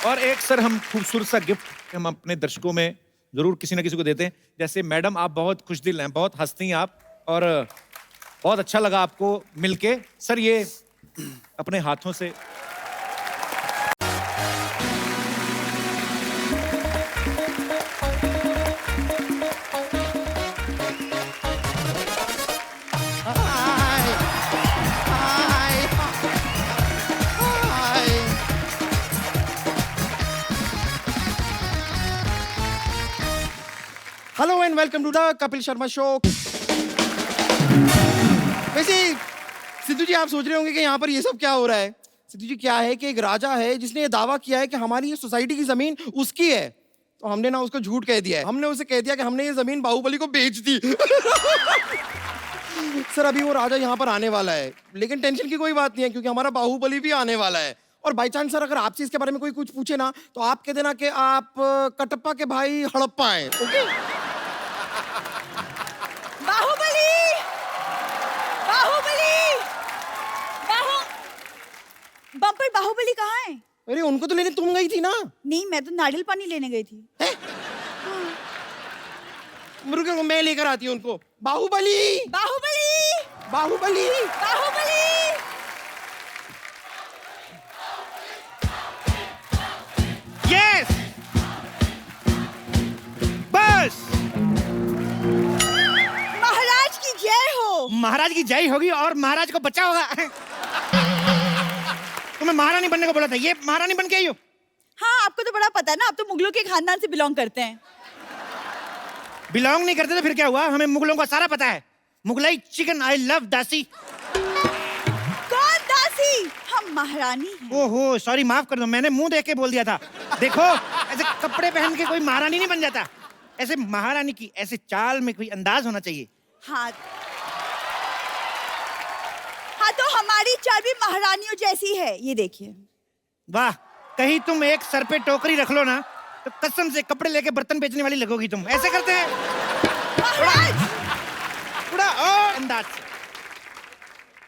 और एक सर हम खूबसूरत सा गिफ्ट हम अपने दर्शकों में जरूर किसी ना किसी को देते हैं। जैसे मैडम आप बहुत खुश दिल हैं, बहुत हंसती हैं आप, और बहुत अच्छा लगा आपको मिलके। सर ये अपने हाथों से hello and welcome to the Kapil Sharma show. वैसे सिद्धू जी आप सोच रहे होंगे कि यहाँ पर ये सब क्या हो रहा है। सिद्धू जी क्या है कि एक राजा है जिसने ये दावा किया है कि हमारी ये सोसाइटी की जमीन उसकी है, तो हमने ना उसको झूठ कह दिया है। हमने उसे कह दिया कि हमने ये जमीन बाहुबली को बेच दी। सर अभी वो राजा यहाँ पर आने वाला है, लेकिन टेंशन की कोई बात नहीं है क्योंकि हमारा बाहुबली भी आने वाला है। और बाई चांस सर अगर आपसे इसके बारे में कोई कुछ पूछे ना तो आप कह देना कि आप कटप्पा के भाई हड़प्पा हैं। ओके? बाहुबली, बाहुबली, बम्पर बाहुबली कहाँ है? अरे उनको तो लेने तुम गई थी ना। नहीं, मैं तो नारियल पानी लेने गई थी। रुको मैं लेकर आती हूँ उनको। बाहुबली, बाहुबली, बाहुबली, बाहुबली। यस बस। महाराज की जय हो। महाराज की जय होगी और महाराज को बचा होगा। तुम्हें महारानी बनने को बोला था, ये महारानी बन के आई हो। हाँ आपको तो बड़ा पता है ना, आप तो मुगलों के खानदान से बिलोंग करते हैं। बिलोंग नहीं करते तो फिर क्या हुआ? हमें मुगलों का सारा पता है। मुगलाई चिकन, आई लव दासी। कौन दासी? हम महारानी हैं। ओहो सॉरी, माफ कर दो, मैंने मुंह देख के बोल दिया था। देखो ऐसे कपड़े पहन के कोई महारानी नहीं बन जाता। ऐसे महारानी की ऐसे चाल में कोई अंदाज होना चाहिए। हाँ हाँ, तो हमारी चाल भी महारानियों जैसी है, ये देखिए। वाह, कहीं तुम एक सर पे टोकरी रख लो ना तो कसम से कपड़े लेके बर्तन बेचने वाली लगोगी तुम। ऐसे करते हैं थोड़ा और अंदाज से।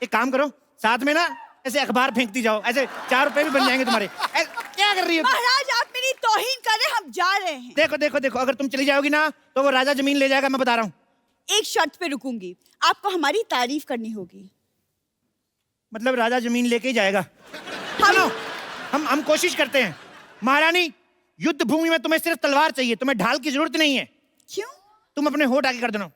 एक काम करो, साथ में ना ऐसे अखबार फेंकती जाओ, ऐसे 4 रुपए भी बन जाएंगे तुम्हारे। क्या कर रही हो? महाराज आप मेरी तौहीन कर रहे हैं, हम जा रहे हैं। देखो देखो देखो, अगर तुम चली जाओगी ना तो वो राजा जमीन ले जाएगा, मैं बता रहा हूँ। एक शर्त पे रुकूंगी, आपको हमारी तारीफ करनी होगी। मतलब राजा जमीन लेके ही जाएगा? सुनो, हम कोशिश करते हैं। महारानी, युद्ध भूमि में तुम्हें सिर्फ तलवार चाहिए, तुम्हें ढाल की जरूरत नहीं है। क्यों? तुम अपने होठ आगे कर देना।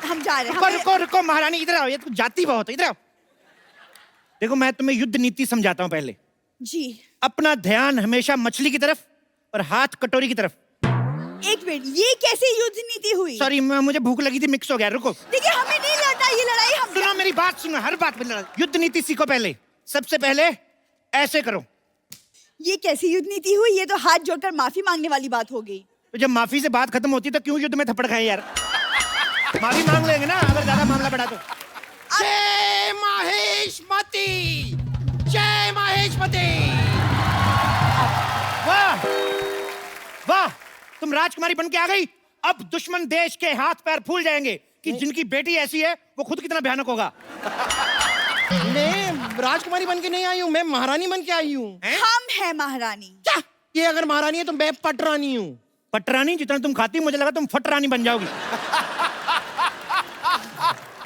हम जा रहे हैं। रुको रुको रुको महारानी, इधर आओ, ये तो जाती बहुत है, इधर आओ। देखो मैं तुम्हें युद्ध नीति समझाता हूँ पहले। जी। अपना ध्यान हमेशा मछली की तरफ और हाथ कटोरी की तरफ। एक मिनट, ये कैसी युद्ध नीति हुई? सॉरी, मुझे भूख लगी थी, मिक्स हो गया। रुको, देखिए हमें नहीं लड़ना ये लड़ाई। हम सुनो मेरी बात, सुनो, हर बात पे लड़ाई। युद्ध नीति सीखो पहले। सबसे पहले ऐसे करो। ये कैसी युद्ध नीति हुई? ये तो हाथ जोड़कर माफी मांगने वाली बात हो गई। तो जब माफी से बात खत्म होती तो क्यों युद्ध में थप्पड़ खाए यार? माफी मांग लेंगे ना अगर ज्यादा मामला बढ़ा तो। जय महेशमती, जय महेशमती। वाह वाह, तुम राजकुमारी बन के आ गई। अब दुश्मन देश के हाथ पैर फूल जाएंगे कि जिनकी बेटी ऐसी है वो खुद कितना भयानक होगा। मैं राजकुमारी बन के नहीं आई हूँ, मैं महारानी बन के आई हूँ। हम हैं महारानी। क्या? ये अगर महारानी है तो मैं पटरानी हूँ। पटरानी? जितना तुम खाती मुझे लगा तुम फटरानी बन जाओगी।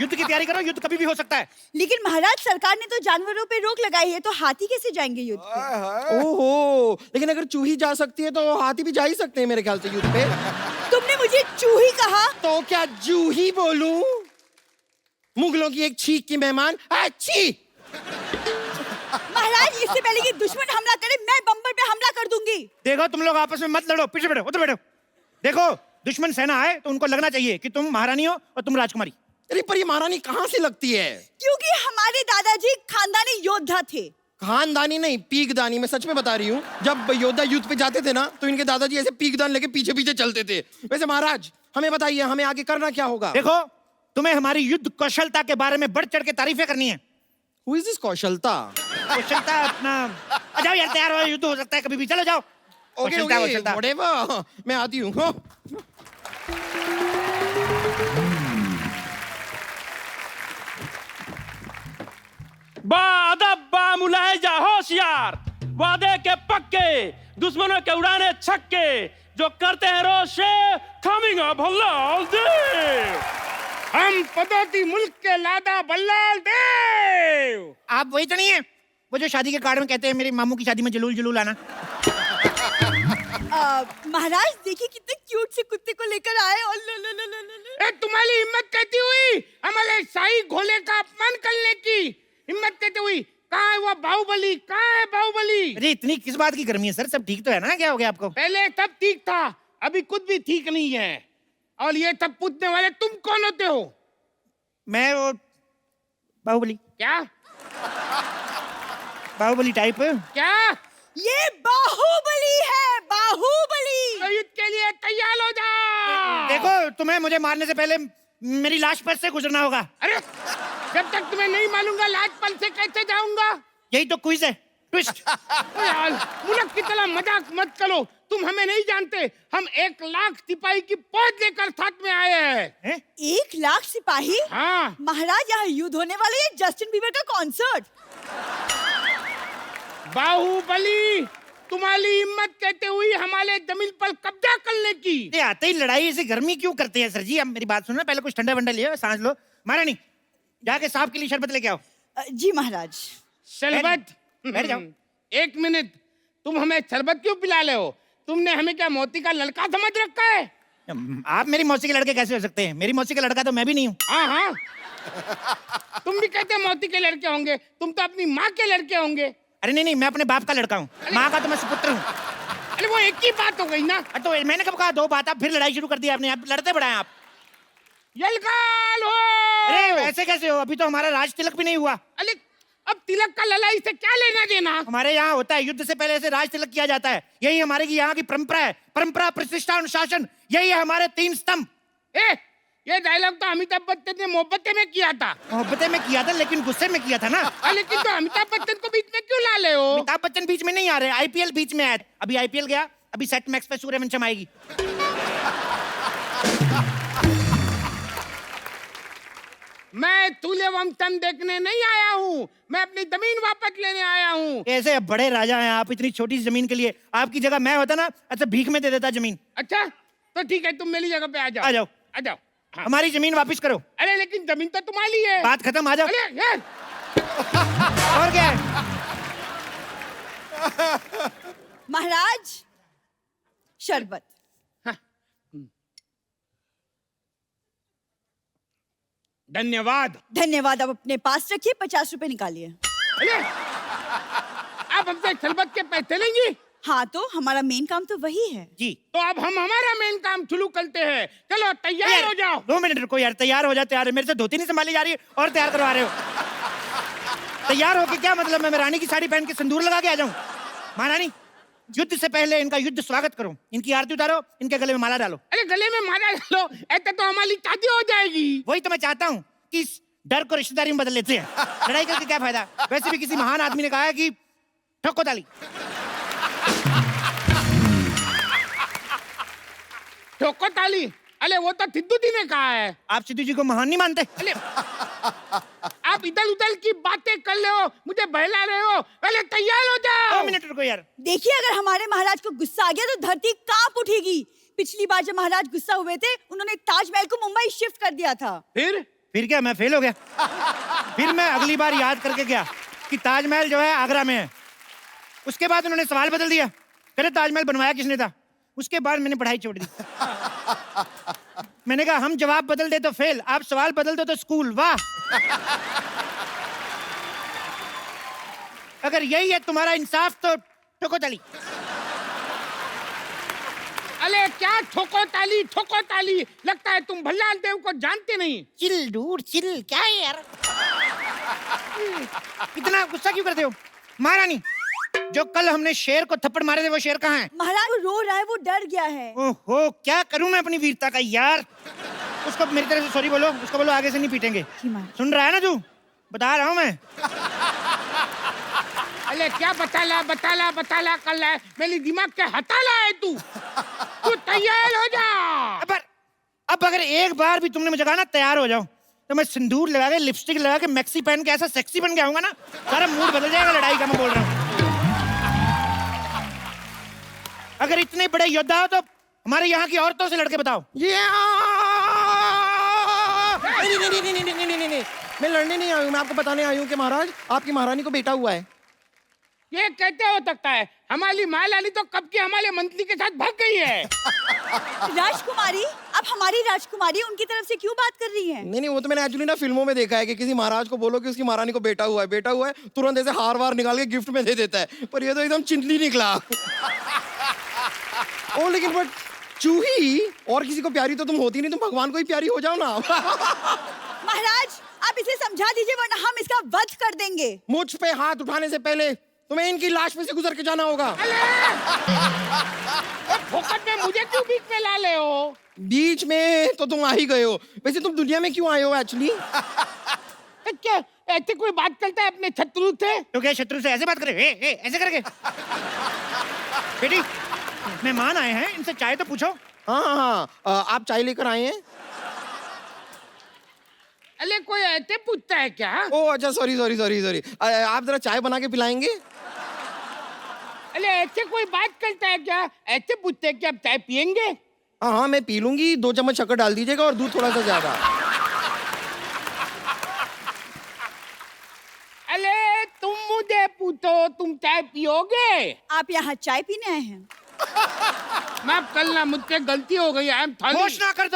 युद्ध की तैयारी करो, युद्ध कभी भी हो सकता है। लेकिन महाराज, सरकार ने तो जानवरों पे रोक लगाई है, तो हाथी कैसे जाएंगे युद्ध पे? ओहो, लेकिन अगर चूही जा सकती है तो हाथी भी जा ही सकते हैं मेरे ख्याल से युद्ध पे। तुमने मुझे चूही कहा? तो क्या जूही बोलूं? मुगलों की एक छींक की मेहमान। अच्छी महाराज, इससे पहले कि दुश्मन हमला करे, मैं बम्बर पे हमला कर दूंगी। देखो, तुम लोग आपस में मत लड़ो, पीछे बैठो, उधर बैठो। देखो, दुश्मन सेना आए तो उनको लगना चाहिए कि तुम महारानी हो और तुम राजकुमारी। अरे पर ये महारानी कहाँ से लगती है? क्योंकि हमारे दादाजी खानदानी योद्धा थे। खानदानी नहीं, पीकदानी। मैं सच में बता रही हूँ, जब योद्धा युद्ध पे जाते थे ना तो इनके दादाजी ऐसे पीकदान लेके पीछे पीछे चलते थे। वैसे महाराज, हमें बताइए, हमें आगे करना क्या होगा? देखो, तुम्हें हमारी युद्ध कौशलता के बारे में बढ़ चढ़ के तारीफें करनी है। Who is this कौशलता? कौशलता अपना, आ जाओ यार, तैयार हो, युद्ध हो सकता है कभी भी, चलो जाओ। ओके ओके, whatever, मैं आती हूँ। बादब्बा मुलाहिजा होशियार, वादे के पक्के, दुश्मनों के उड़ाने छक्के, जो करते हैं रोशे, कमिंग अप हल्लाल देव। हम पदोती मुल्क के लादा बल्लाल देव। आप वही तो नहीं है वो जो शादी के कार्ड में कहते हैं मेरे मामू की शादी में जलूल जलूल आना? महाराज, देखिए कितने क्यूट से कुत्ते को लेकर आए। और तुम्हारी हिम्मत कहती हुई हमारे शाही घोड़े का अपमान करने की हिम्मत कहती हुई, कहाँ है वो बाहुबली? कहाँ है बाहुबली? अरे इतनी किस बात की गर्मी है सर? सब ठीक तो है ना? क्या हो गया आपको? पहले तब ठीक था, अभी कुछ भी ठीक नहीं है। और ये तब पूछने वाले तुम कौन होते हो? मैं वो बाहुबली। क्या बाहुबली टाइप? क्या? ये बाहुबली है, बाहुबली। युद्ध के लिए तैयार हो जा। देखो, तुम्हें मुझे मारने से पहले मेरी लाश पर से गुजरना होगा। अरे जब तक तुम्हें नहीं मालूंगा लाज पल से कैसे जाऊंगा? यही तो क्विज है, ट्विस्ट। यार, मुल्क की तरह मजाक मत करो, तुम हमें नहीं जानते। हम 1 लाख सिपाही की फौज लेकर साथ में आए हैं। 1 लाख सिपाही? हाँ। महाराज, यहाँ युद्ध होने वाले है, जस्टिन बीबर का कॉन्सर्ट। बाहुबली, तुम्हारी हिम्मत कहते हुई हमारे जमीन पर कब्जा करने की। ये आते ही लड़ाई से गर्मी क्यों करते हैं सर जी? अब मेरी बात सुनो, पहले कुछ ठंडा वंडा लियो, सांस लो। महारानी, जाके साहब के लिए शरबत लेके आओ। जी महाराज। शरबत? बैठ जाओ। 1 मिनट, तुम हमें शरबत क्यों पिला रहे हो? तुमने हमें क्या मौसी का लड़का समझ रखा है? आप मेरी मौसी के लड़के कैसे हो सकते हैं? मेरी मौसी का लड़का तो मैं भी नहीं हूँ। हाँ हाँ, तुम भी कहते मौसी के लड़के होंगे, तुम तो अपनी माँ के लड़के होंगे। अरे नहीं नहीं, मैं अपने बाप का लड़का हूँ, माँ का तो मैं सुपुत्र हूँ। अरे वो एक ही बात हो गई ना। तो मैंने कब कहा 2 बात? आप फिर लड़ाई शुरू कर दी आपने, आप लड़ते बढ़ाए आप। यलगाल हो। अरे वैसे कैसे हो? अभी तो हमारा राज तिलक भी नहीं हुआ। अरे अब तिलक का लड़ाई से क्या लेना देना? हमारे यहाँ होता है, युद्ध से पहले से राज तिलक किया जाता है। यही हमारे की यहाँ की परंपरा है। परंपरा, प्रतिष्ठा, अनुशासन, यही है हमारे 3 स्तंभ। ये डायलॉग तो अमिताभ बच्चन ने मोहब्बतें में किया था। मोहब्बतें में किया था, लेकिन गुस्से में किया था ना। लेकिन तो अमिताभ बच्चन को बीच में क्यों ला ले हो? अमिताभ बच्चन बीच में नहीं आ रहे, आईपीएल बीच में आया। अभी आईपीएल गया, अभी सेट मैक्स पे सूर्यवंशम आएगी। मैं सूर्यवंशम देखने नहीं आया हूँ, मैं अपनी जमीन वापस लेने आया हूँ। कैसे बड़े राजा हैं आप, इतनी छोटी सी जमीन के लिए? आपकी जगह मैं होता ना, अच्छा भीख में दे देता जमीन। अच्छा तो ठीक है, तुम मेरी जगह पे आ जाओ। आ जाओ, आ जाओ। हाँ। हमारी जमीन वापस करो। अरे लेकिन जमीन तो तुम्हारी है। बात खत्म, आ जाओ। अरे यार। और क्या है? महाराज, शरबत। धन्यवाद। धन्यवाद। अब अपने पास रखिए, 50 रुपए निकालिए। अरे आप हमसे शरबत के पैसे लेंगी? हाँ, तो हमारा मेन काम तो वही है जी। तो अब हम हमारा मेन काम शुरू करते हैं। चलो तैयार हो जाओ। 2 मिनट रुको यार, तैयार हो जाते यार। मेरे से धोती नहीं संभाली जा रही है और तैयार करवा रहे हो। तैयार होके क्या मतलब? मैं रानी की साड़ी पहन के सिंदूर लगा के आ जाऊं? महारानी, युद्ध से पहले इनका युद्ध स्वागत करो, इनकी आरती उतारो, इनके गले में माला डालो। अरे गले में माला डालो, ऐसे तो हमारी शादी हो जाएगी। वही तो मैं चाहता हूँ कि इस डर को रिश्तेदारी में बदल लेते हैं। लड़ाई करके क्या फायदा? वैसे भी किसी महान आदमी ने कहा है कि ठोको ताली। ठोको ताली? अरे वो तो सिद्धू जी ने कहा है। आप सिद्धू जी को महान नहीं मानते? अरे आप इधर उधर की बातें कर रहे हो, मुझे बहला रहे हो। पहले तैयार हो जाओ। 2 मिनट रुको यार। देखिए, अगर हमारे महाराज को गुस्सा आ गया तो धरती कांप उठेगी। पिछली बार जब महाराज गुस्सा हुए थे, उन्होंने ताजमहल को मुंबई शिफ्ट कर दिया था। फिर फिर क्या, मैं फेल हो गया। फिर मैं अगली बार याद करके गया कि ताजमहल जो है आगरा में है। उसके बाद उन्होंने सवाल बदल दिया, कहते ताजमहल बनवाया किसने था। उसके बाद मैंने पढ़ाई छोड़ दी। मैंने कहा हम जवाब बदल दे तो फेल, आप सवाल बदल दो तो स्कूल। वाह, अगर यही है तुम्हारा इंसाफ तो ठोको ताली। अरे क्या ठोको ताली, ठोको ताली, लगता है तुम भल्लाल देव को जानते नहीं। चिल डूड चिल, क्या है यार, इतना गुस्सा क्यों करते हो? महारानी, जो कल हमने शेर को थप्पड़ मारे थे वो शेर कहाँ है? महाराज वो रो रहा है, वो डर गया है। ओहो, क्या करूं मैं अपनी वीरता का यार। उसको मेरी तरफ से सॉरी बोलो, उसको बोलो आगे से नहीं पीटेंगे। सुन रहा है ना तू, बता रहा हूं मैं। अरे क्या बताला बताला बताला कर रहा है, मेरी दिमाग के हटाला है तू। तू तैयार हो जा। अब अगर एक बार भी तुमने मुझे कहा ना तैयार हो जाओ, तो मैं सिंदूर लगा के, लिपस्टिक लगा के, मैक्सी पहन के ऐसा सेक्सी बन के आऊंगा ना, सारा मूड बदल जाएगा लड़ाई का। मैं बोल रहा हूँ, अगर इतने बड़े योद्धा हो तो हमारे यहाँ की औरतों से लड़के बताओ। नहीं, मैं लड़ने नहीं आई हूँ, मैं आपको बताने आई हूँ कि महाराज आपकी महारानी को बेटा हुआ है। ये कहते हो सकता है, हमारी महारानी तो कब की हमारे मंत्री के साथ भाग गई है। राजकुमारी, अब हमारी राजकुमारी उनकी तरफ से क्यों बात कर रही है? नहीं, वो तो मैंने एक्चुअली ना फिल्मों में देखा है कि किसी महाराज को बोलो कि उसकी महारानी को बेटा हुआ है, तुरंत ऐसे हार वार निकाल के गिफ्ट में दे देता है। पर ये तो एकदम चिंतली निकला। ओ लेकिन बट चूही और किसी को प्यारी तो तुम होती नहीं, तुम भगवान को ही प्यारी हो जाओ ना। महाराज आप इसे समझा दीजिए वरना हम इसका वध कर देंगे। मुझ पे हाथ उठाने से पहले तुम्हें इनकी लाश पे से गुजर के जाना होगा। फोकट में मुझे क्यों बीच में ला ले हो? बीच में तो तुम आ ही गए हो। वैसे तुम दुनिया में क्यों आए हो एक्चुअली? क्या ऐसे कोई बात करता है अपने शत्रु से? तो क्या शत्रु से ऐसे बात करे, ऐसे करके? बेटी, मेहमान आए हैं, इनसे चाय तो पूछो। हाँ, आप चाय लेकर आए हैं? अरे कोई ऐसे पूछता है क्या? ओ अच्छा, सॉरी। आप जरा चाय बना के पिलाएंगे? अरे ऐसे कोई बात करता है क्या? ऐसे पूछते हैं कि आप चाय पियेंगे? हाँ, मैं पी लूंगी। 2 चम्मच शक्कर डाल दीजिएगा और दूध थोड़ा सा ज्यादा। अरे तुम मुझे पूछो, तुम चाय पियोगे? आप यहाँ चाय पीने आए हैं? माफ करना, मुझसे गलती हो गई। घोषणा कर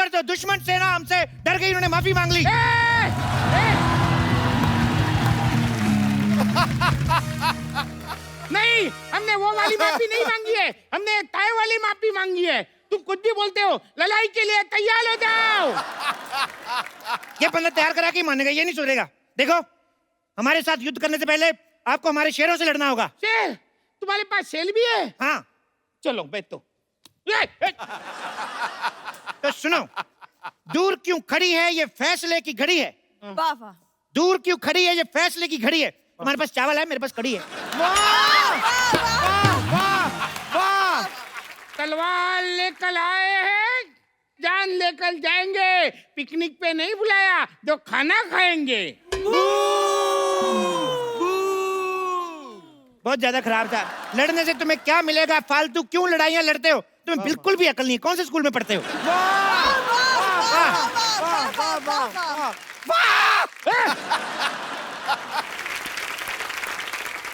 दो, दुश्मन सेना हमसे डर गई, उन्होंने माफी मांग ली। नहीं, हमने वो वाली माफी नहीं मांगी है, हमने ताय वाली माफी मांगी है। तुम कुछ भी बोलते हो, लड़ाई के लिए तैयार हो जाओ। ये बंदा तैयार करा के मानेगा, ये नहीं सुधरेगा। देखो, हमारे साथ युद्ध करने से पहले आपको हमारे शेरों से लड़ना होगा। शेर? तुम्हारे पास शेर भी है? हाँ। चलो बैठो। तो सुनो, दूर क्यों खड़ी है ये फैसले की घड़ी है। वाह वाह। दूर क्यों खड़ी है ये फैसले की घड़ी है। तुम्हारे पास चावल है, मेरे पास कड़ी है। वाह! तलवार लेकर आए हैं, जान लेकर जाएंगे। पिकनिक पे नहीं बुलाया, जो खाना खाएंगे। बहुत ज्यादा खराब था। लड़ने से तुम्हें क्या मिलेगा? फालतू क्यों लड़ाइयाँ लड़ते हो? तुम्हें बिल्कुल भी अकल नहीं है। कौन से स्कूल में पढ़ते हो?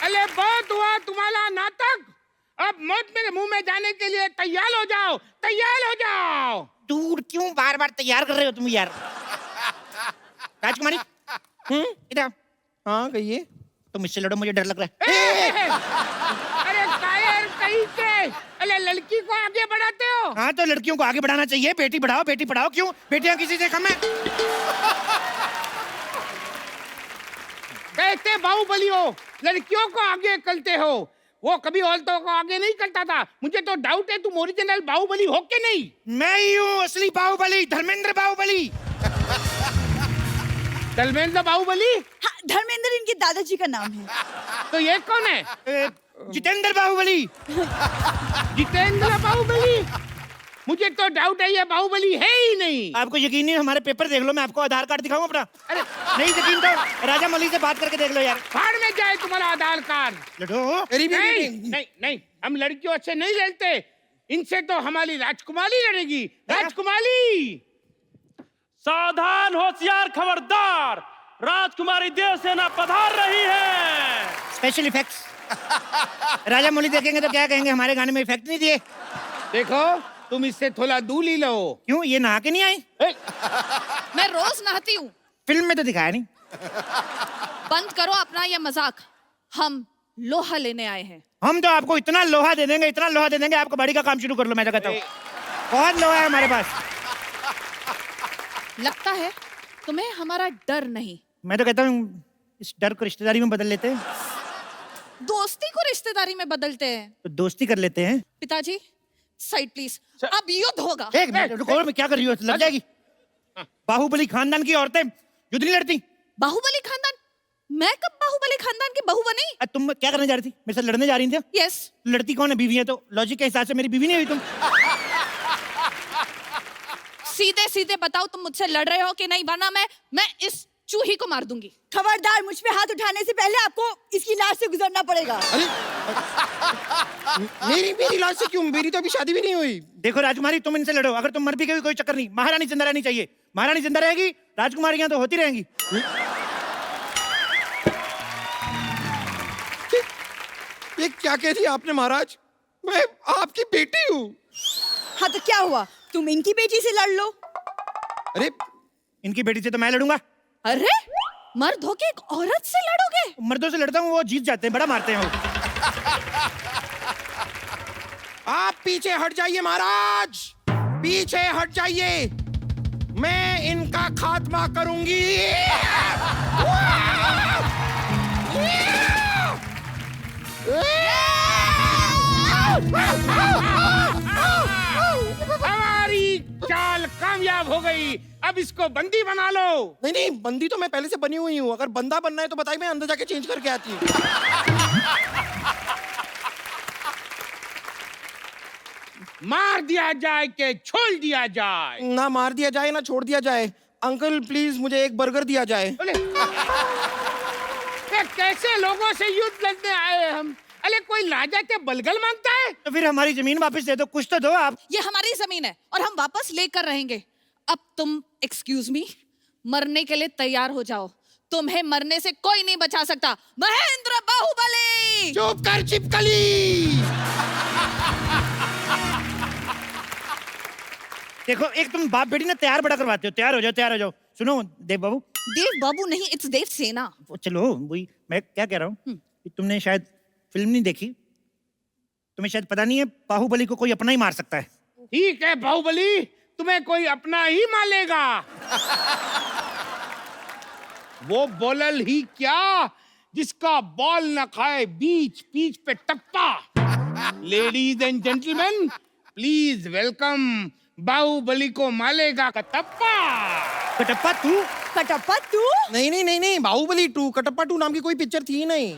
अरे बहुत हुआ तुम्हारा नाटक, अब मौत मेरे मुंह में जाने के लिए तैयार हो जाओ, तैयार हो जाओ। दूर क्यों बार बार तैयार कर रहे हो तुम यार? राजकुमारी, इधर। हाँ कहिए। तुम इससे लड़ो, मुझे डर लग रहा है। अरे कायर कहीं से, अरे लड़की को आगे बढ़ाते हो? हाँ तो लड़कियों को आगे बढ़ाना चाहिए। बेटी बढ़ाओ, बेटी पढ़ाओ। क्यों? बेटियां किसी से कम है? कहते बाहुबली हो, लड़कियों को आगे करते हो। वो कभी औरतों को आगे नहीं करता था। मुझे तो डाउट है तुम ओरिजिनल बाहुबली हो के नहीं? मैं ही हूँ असली बाहुबली, धर्मेंद्र बाहुबली। धर्मेंद्र बाहुबली? हाँ, धर्मेंद्र इनके दादाजी का नाम है। तो ये कौन है? जितेंद्र बाहुबली। जितेंद्र बाहुबली? मुझे तो डाउट है ये बाहुबली है ही नहीं। आपको यकीन नहीं? हमारे पेपर देख लो, मैं आपको आधार कार्ड दिखाऊं अपना। अरे नहीं यकीन तो राजा मलिक से बात करके देख लो यार। फाड़ में जाए तुम्हारा आधार कार्ड। लड़ो। नहीं, हम लड़कियों से नहीं लड़ते। इनसे तो हमारी राजकुमारी लड़ेगी। राजकुमारी, सावधान, होशियार, खबरदार, राजकुमारी देवसेना पधार रही है। Special effects. राजा मौली देखेंगे तो क्या कहेंगे, हमारे गाने में इफेक्ट नहीं दिए। देखो तुम इससे थोड़ा दूर ही लो। क्यों, ये नहा के नहीं आई? मैं रोज नहाती हूँ। फिल्म में तो दिखाया नहीं। बंद करो अपना ये मजाक। हम लोहा लेने आए हैं। हम तो आपको इतना लोहा दे देंगे, इतना लोहा दे देंगे, आपको बॉडी का काम शुरू कर लो। मैं तो कहता हूँ बहुत लोहा है हमारे पास। लगता है तुम्हें हमारा डर नहीं। मैं तो कहता हूँ इस डर को रिश्तेदारी में बदल लेते हैं। दोस्ती को रिश्तेदारी में बदलते हैं। तो दोस्ती कर लेते हैं। पिताजी साइड प्लीज, अब युद्ध होगा। एक मिनट रुको, मैं क्या कर रही हूँ, लग जाएगी। बाहुबली खानदान की औरतें युद्ध नहीं लड़ती। बाहुबली खानदान? मैं कब बाहुबली खानदान की बहू बनी? तुम क्या करने जा रही थी? मेरे साथ लड़ने जा रही थी? यस। लड़ती कौन है? बीवी है तो लॉजिक के हिसाब से मेरी बीवी नहीं हुई तुम। सीधे सीधे बताओ तुम मुझसे लड़ रहे हो कि नहीं, वरना मैं इस चूही को मार दूंगी। खबरदार, मुझ पे हाथ उठाने से पहले आपको इसकी लाश से गुजरना पड़ेगा। मेरी लाश से क्यों? मेरी तो अभी शादी भी नहीं हुई। देखो राजकुमारी, तुम इनसे लड़ो, अगर तुम मर भी गई कोई चक्कर नहीं, महारानी जिंदा रहनी चाहिए। महारानी जिंदा रहेगी, राजकुमारियां तो होती रहेंगी। ये क्या कह दिया आपने महाराज? मैं आपकी बेटी हूँ। हाँ तो क्या हुआ, तुम इनकी बेटी से लड़ लो। अरे इनकी बेटी से तो मैं लड़ूंगा। अरे मर्द होके एक औरत से लड़ोगे? मर्दों से लड़ता हूँ, वो जीत जाते हैं, बड़ा मारते हैं वो। आप पीछे हट जाइए महाराज, पीछे हट जाइए, मैं इनका खात्मा करूंगी। हमारी चाल कामयाब हो गई, अब इसको बंदी बना लो। नहीं नहीं, बंदी तो मैं पहले से बनी हुई हूँ। अगर बंदा बनना है तो बताइए, मैं अंदर जाके चेंज करके आती हूँ। मार दिया जाए के छोड़ दिया जाए? ना मार दिया जाए ना छोड़ दिया जाए। अंकल प्लीज मुझे एक बर्गर दिया जाए। कैसे लोगों से युद्ध लड़ने आए हम? अरे कोई राजा के बलगल मांगता है? तो फिर हमारी जमीन वापस दे दो, कुछ तो दो आप। ये हमारी जमीन है और हम वापस लेकर रहेंगे। अब तुम एक्सक्यूज मी, मरने के लिए तैयार हो जाओ। तुम्हें मरने से कोई नहीं बचा सकता। महेंद्र बाहुबली! चुप कर चिपकली। देखो, एक तुम बाप बेटी ना तैयार बड़ा करवाते हो। तैयार हो जाओ, तैयार हो जाओ। सुनो देव बाबू। देव बाबू नहीं, इट्स देव सेना। चलो वही मैं क्या कह रहा हूँ, तुमने शायद फिल्म नहीं देखी, तुम्हें शायद पता नहीं है बाहुबली को कोई अपना ही मार सकता है। ठीक है बाहुबली, तुम्हें कोई अपना ही मारेगा। वो बोलल ही क्या जिसका बॉल न खाए बीच बीच पे टप्पा। Ladies and gentleman, please welcome Baahubali को मालेगा कटप्पा। कटप्पा तू? कटप्पा तू? नहीं नहीं नहीं नहीं, बाहुबली 2, कटप्पा 2 नाम की कोई पिक्चर थी नहीं।